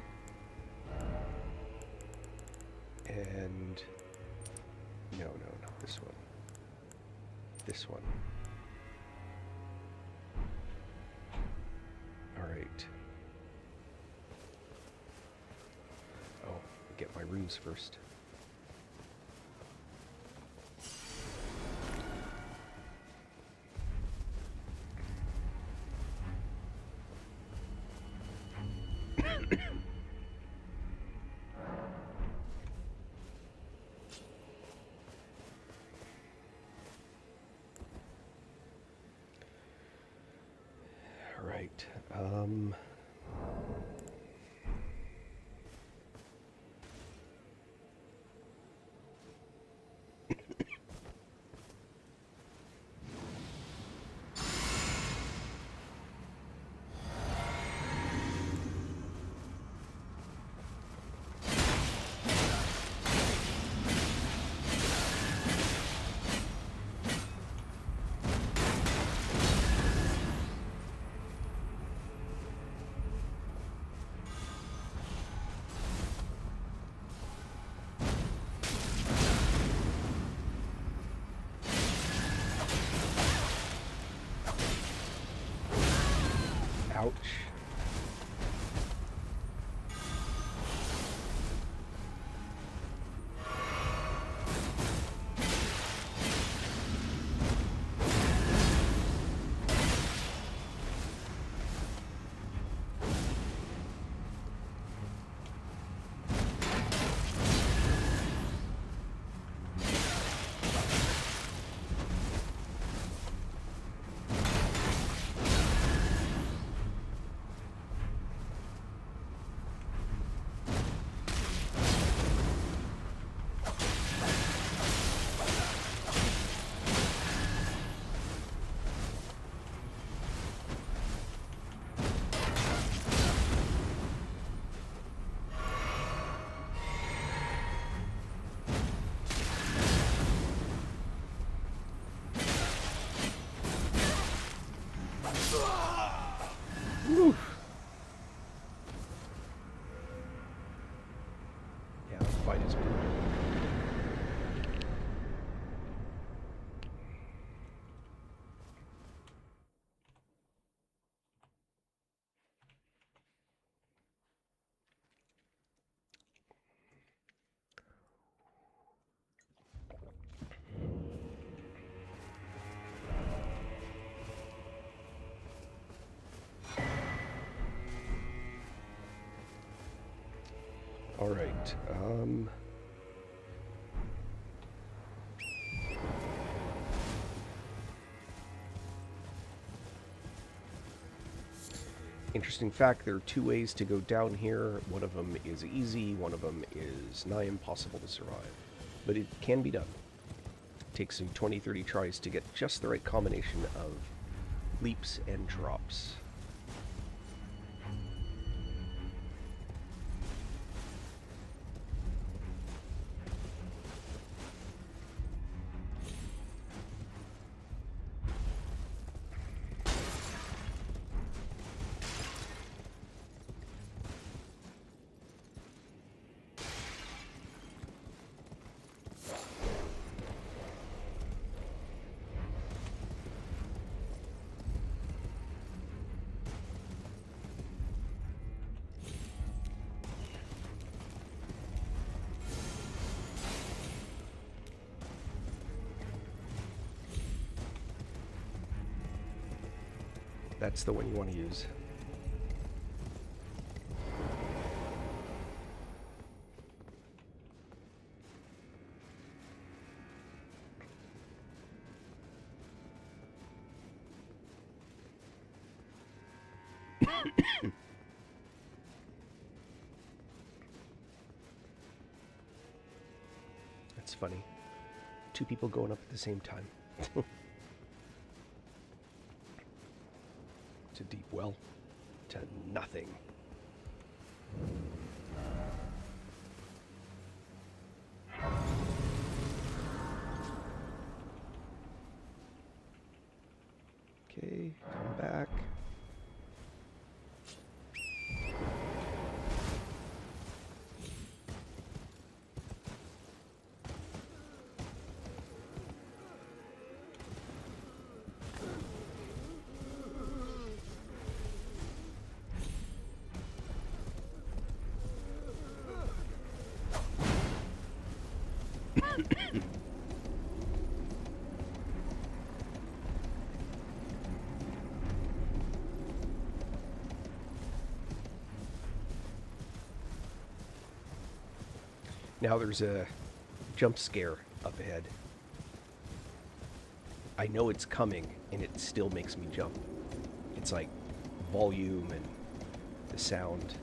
and no, not this one. This one. All right. Oh, get my runes first. Right. Ouch. Whew. Yeah, the fight is brutal. All right. Interesting fact, there are two ways to go down here. One of them is easy, one of them is nigh impossible to survive. But it can be done. It takes some 20-30 tries to get just the right combination of leaps and drops. That's the one you want to use. That's funny. Two people going up at the same time. To deep well. To nothing. Okay, come back. Now there's a jump scare up ahead. I know it's coming, and it still makes me jump. It's like volume and the sound.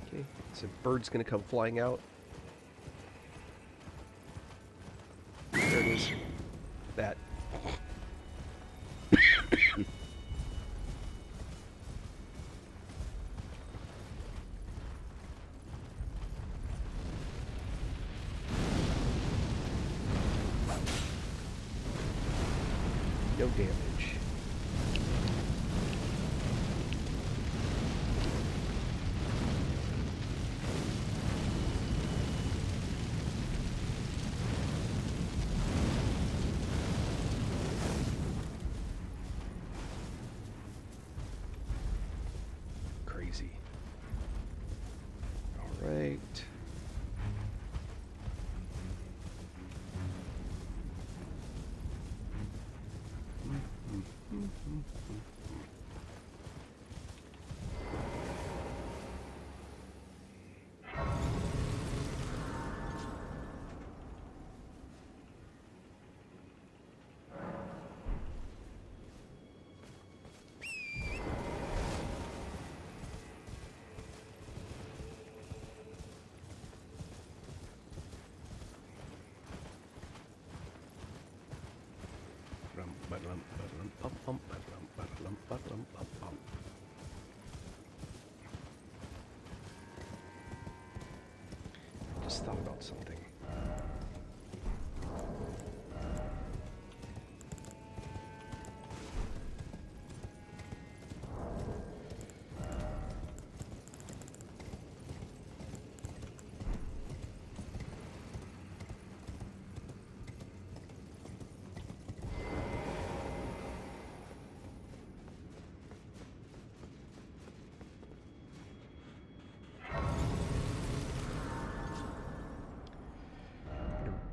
Okay, so bird's gonna come flying out. There it is. That. damage. Crazy. All right. Just thought about something.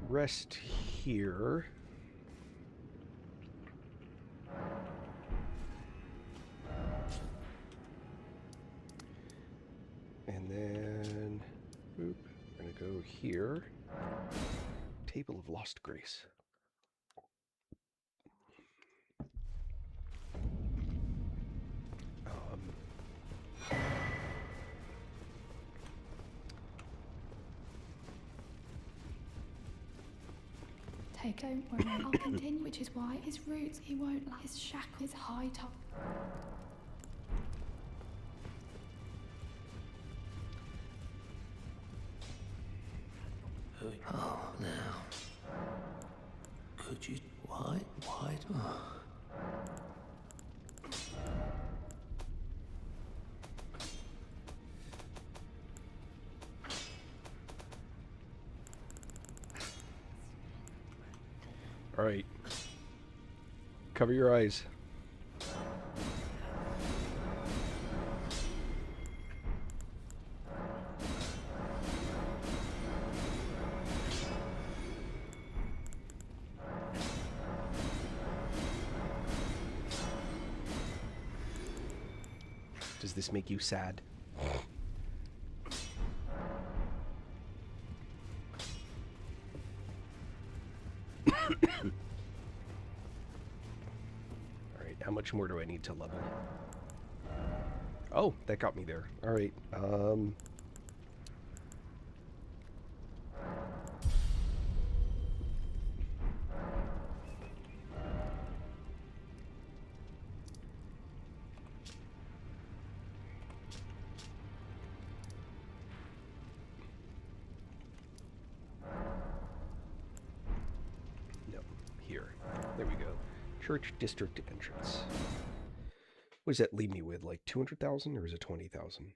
Rest here. And then, boop, we're going to go here. Table of Lost Grace. Don't worry, I'll continue, which is why his roots, he won't like his shackle, his high top. Oh, now. Could you... Why? Oh. All right. Cover your eyes. Does this make you sad? Alright, how much more do I need to level? Oh, that got me there. Alright, here. There we go. Church District entrance. What does that leave me with? Like 200,000 or is it 20,000?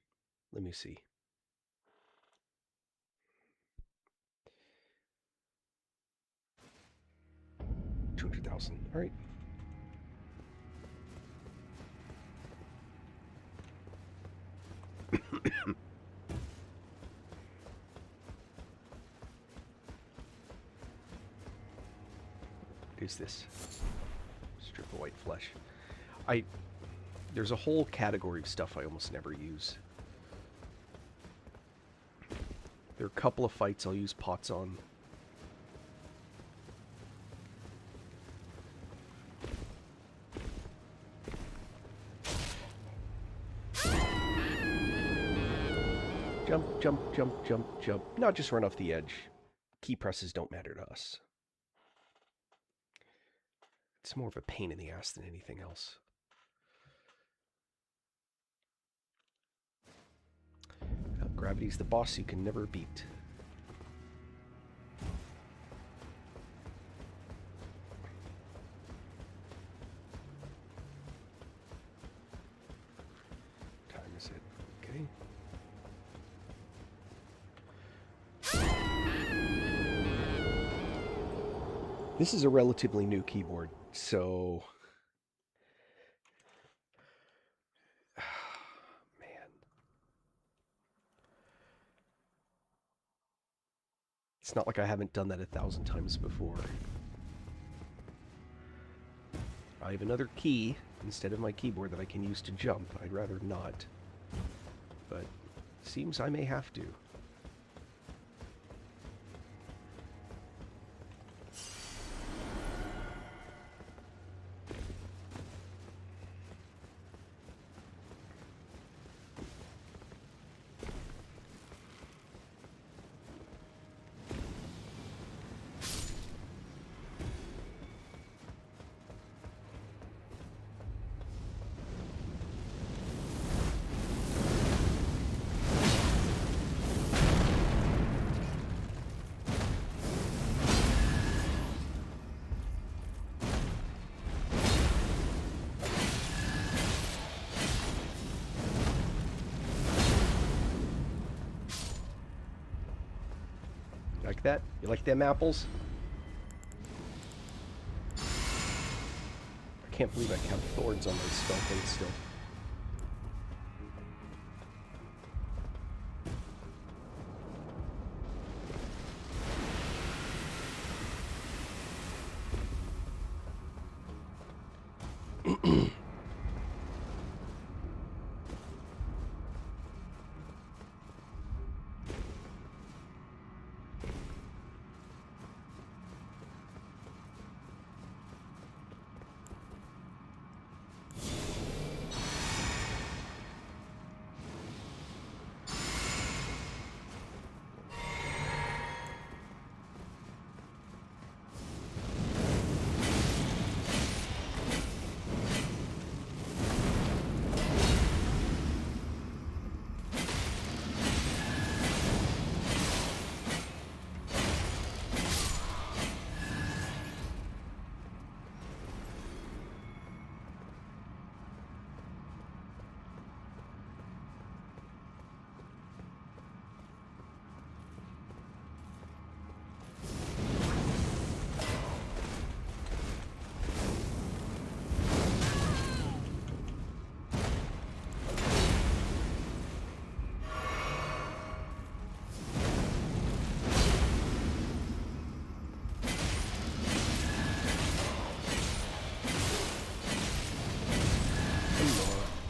Let me see. $200,000. All right. What is this? Strip of white flesh. There's a whole category of stuff I almost never use. There are a couple of fights I'll use pots on. Jump, jump, jump, jump, jump. Not just run off the edge. Key presses don't matter to us. It's more of a pain in the ass than anything else. Gravity's the boss you can never beat. This is a relatively new keyboard, so... Man. It's not like I haven't done that 1,000 times before. I have another key instead of my keyboard that I can use to jump. I'd rather not. But seems I may have to. Like that? You like them apples? I can't believe I have thorns on my spell thing still.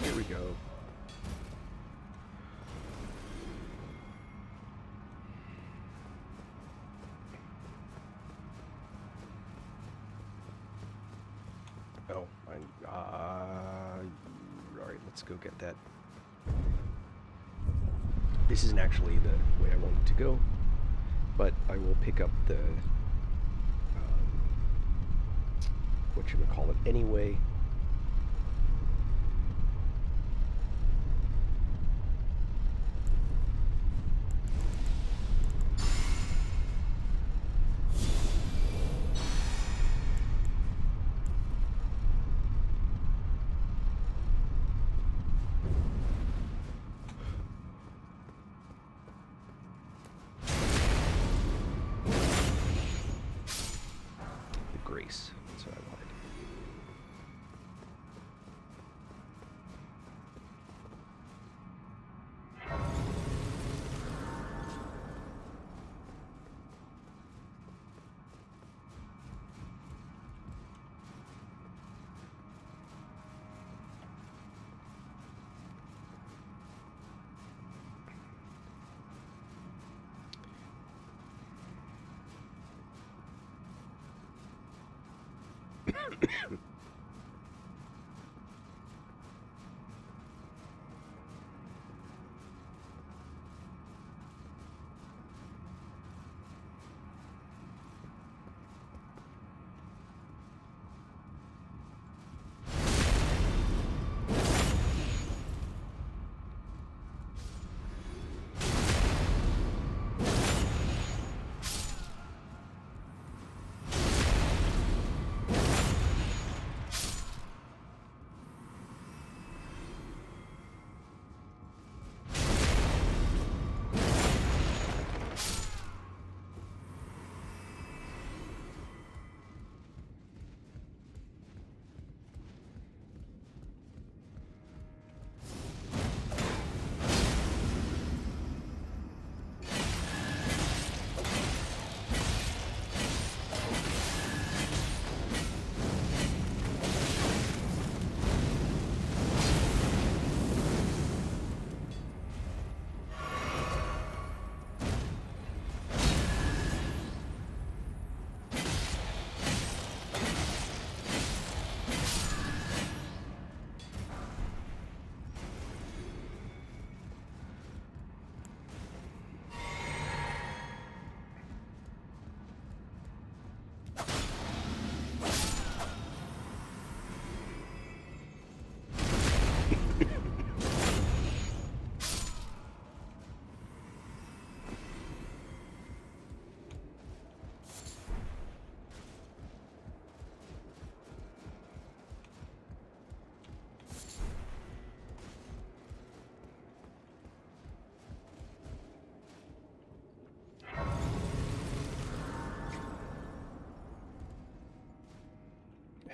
Here we go. Oh, alright, let's go get that. This isn't actually the way I wanted to go, but I will pick up the, whatchamacallit anyway. Grace. That's what I wanted.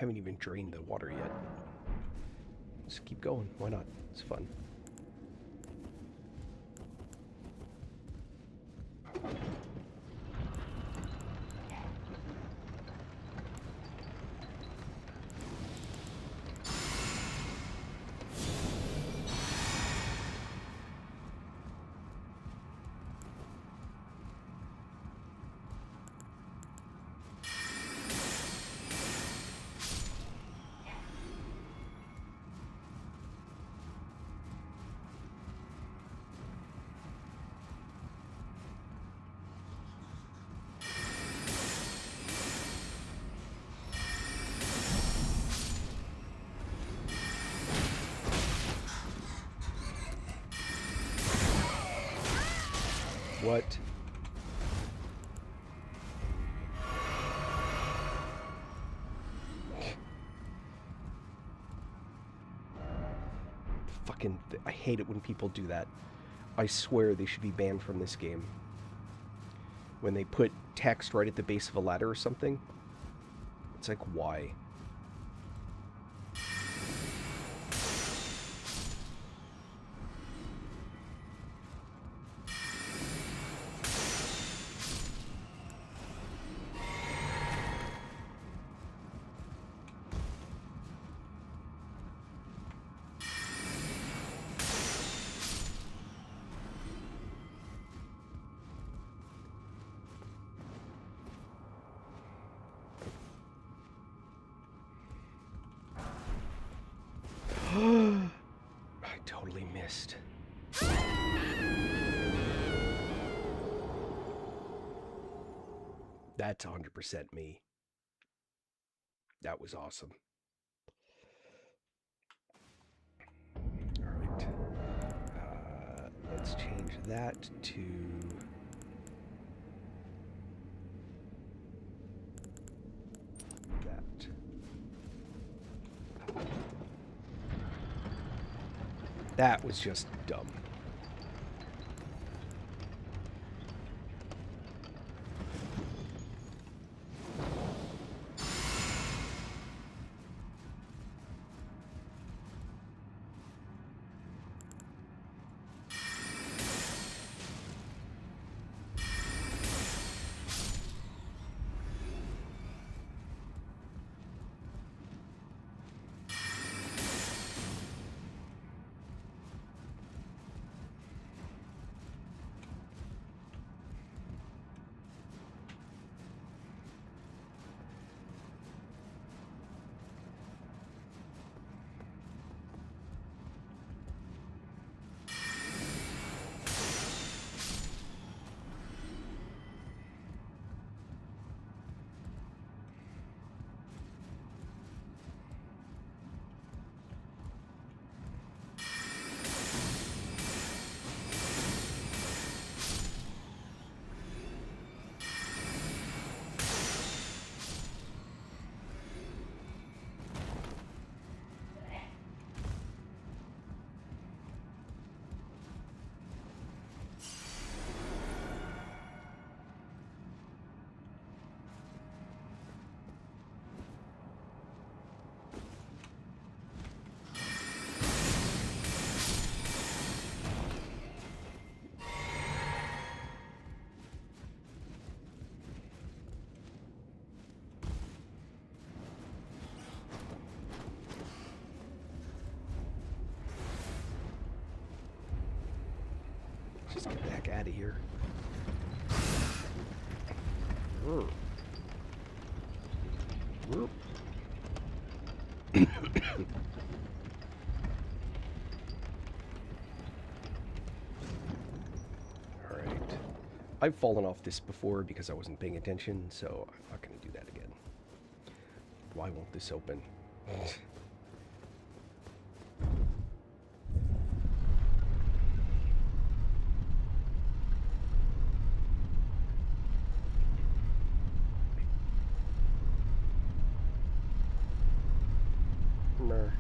Haven't even drained the water yet. Just keep going. Why not? It's fun. What? Fucking, I hate it when people do that. I swear they should be banned from this game. When they put text right at the base of a ladder or something. It's like, why? I totally missed. That's 100% me. That was awesome. Alright. Let's change that to... that. That was just dumb. Just get the heck out of here. Alright. I've fallen off this before because I wasn't paying attention, so I'm not going to do that again. Why won't this open? Mer.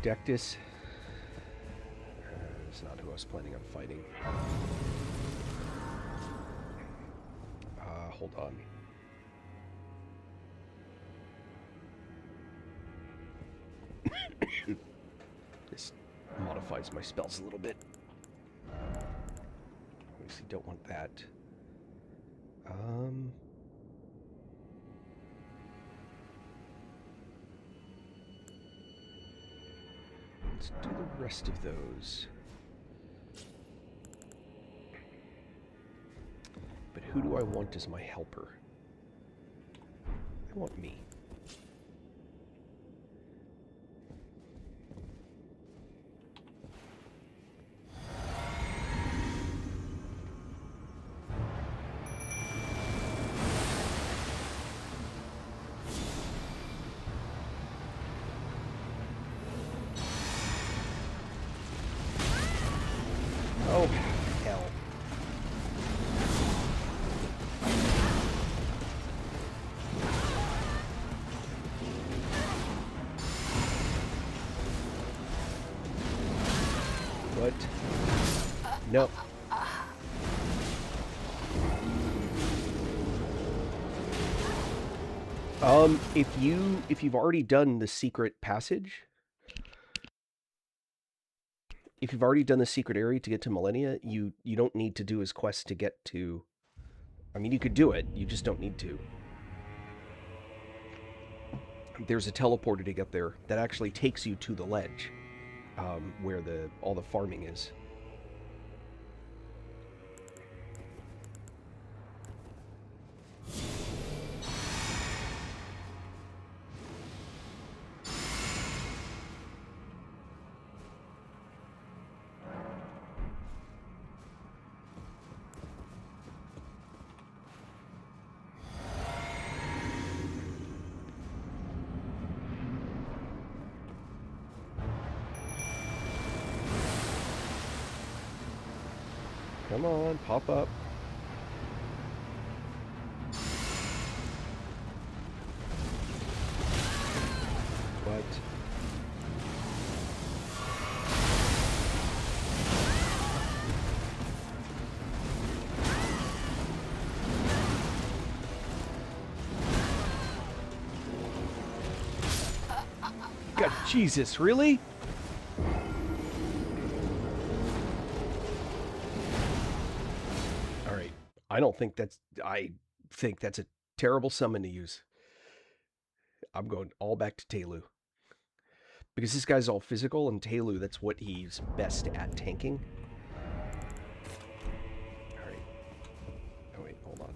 Dectus. It's not who I was planning on fighting. Hold on. This modifies my spells a little bit. Obviously don't want that. Let's do the rest of those. But who do I want as my helper? I want me. Oh, hell. What? No. If you've already done the secret passage, if you've already done the secret area to get to Millennia, you don't need to do his quest to get to... I mean, you could do it, you just don't need to. There's a teleporter to get there that actually takes you to the ledge, where all the farming is. Come on, pop up. What? God, Jesus, really? I think that's a terrible summon to use. I'm going all back to Telu. Because this guy's all physical, and Telu, that's what he's best at, tanking. Alright. Oh wait, hold on.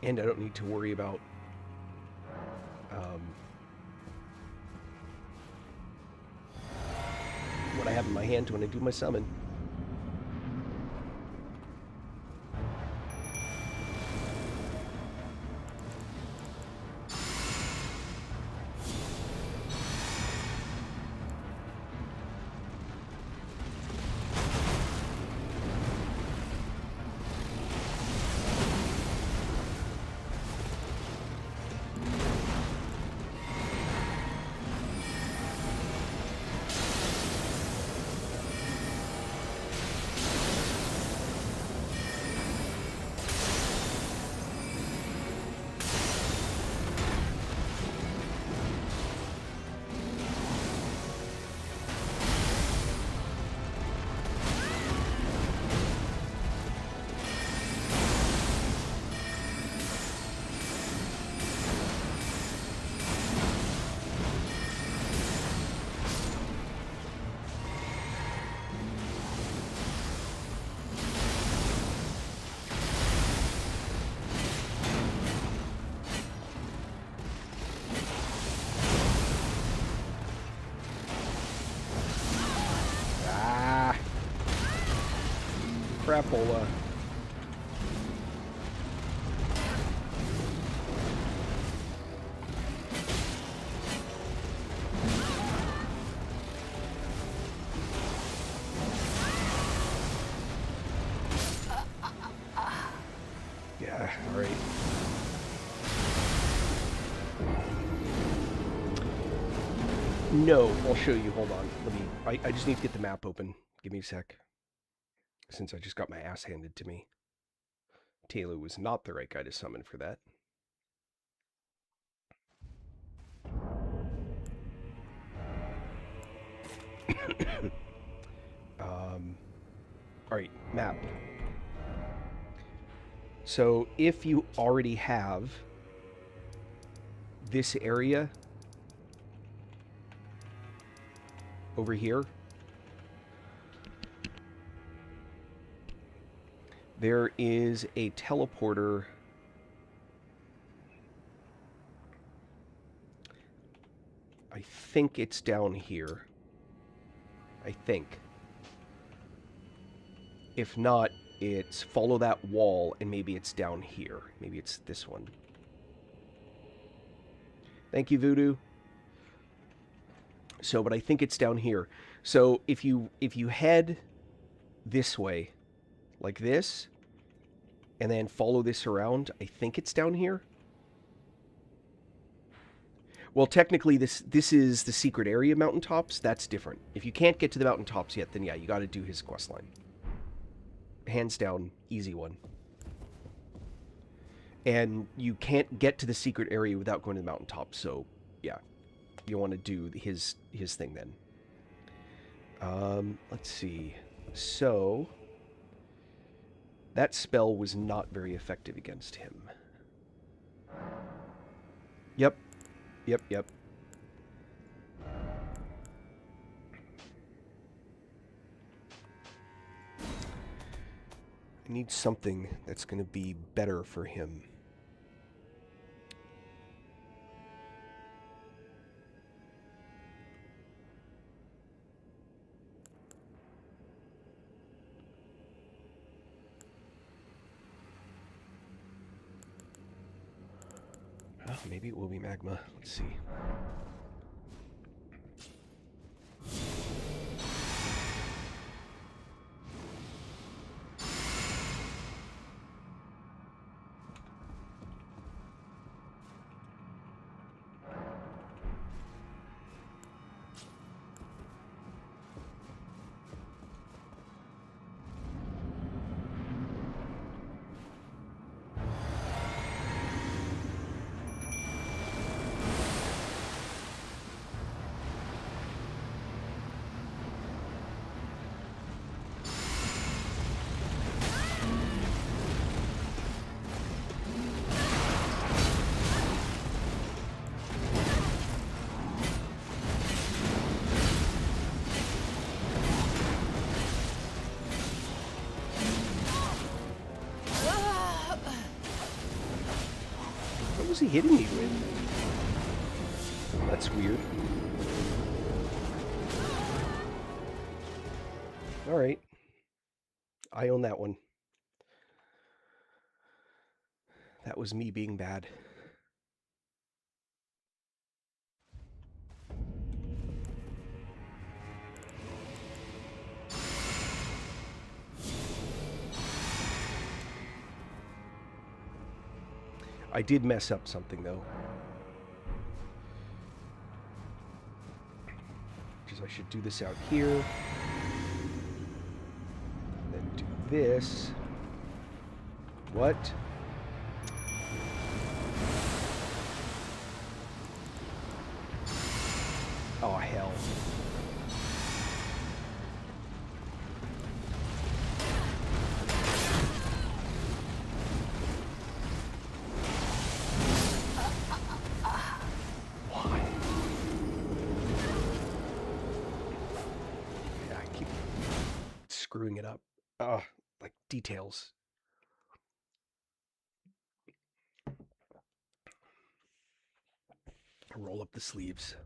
And I don't need to worry about what I have in my hand when I do my summon. Crapola. All right. No, I'll show you. Hold on. Let me. I just need to get the map open. Give me a sec. Since I just got my ass handed to me. Taylor was not the right guy to summon for that. All right, map. So if you already have this area over here, there is a teleporter. I think it's down here. I think. If not, it's follow that wall, and maybe it's down here. Maybe it's this one. Thank you, Voodoo. So, but I think it's down here. So if you head this way, like this, and then follow this around, I think it's down here. Well, technically, this is the secret area mountaintops. That's different. If you can't get to the mountaintops yet, then yeah, you got to do his quest line. Hands down, easy one. And you can't get to the secret area without going to the mountaintop. So, yeah, you want to do his thing then. Let's see. So, that spell was not very effective against him. Yep. Yep. I need something that's going to be better for him. Oh, maybe it will be magma. Let's see. What was he hitting me with? That's weird. Alright. I own that one. That was me being bad. I did mess up something, though. Which is I should do this out here. Then do this. What? Oh, hell. Screwing it up. Like details. Roll up the sleeves.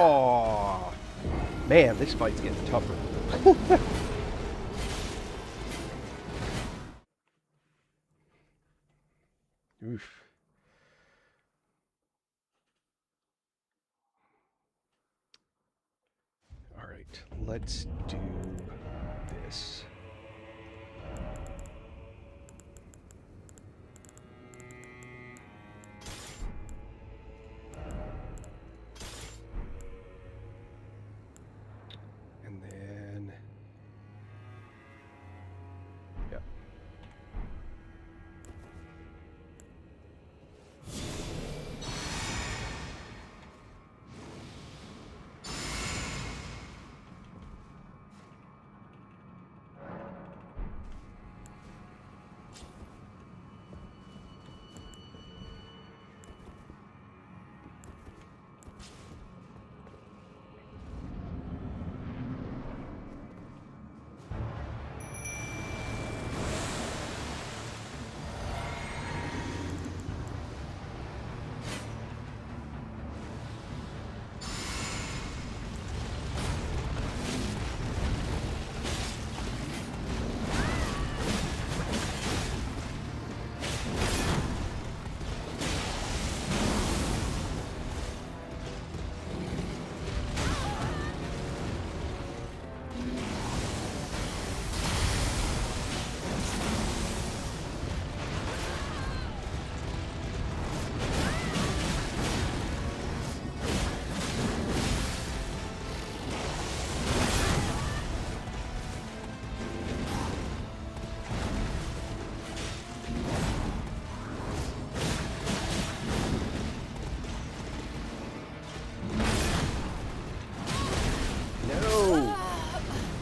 Oh, man, this fight's getting tougher. Oof. All right, let's do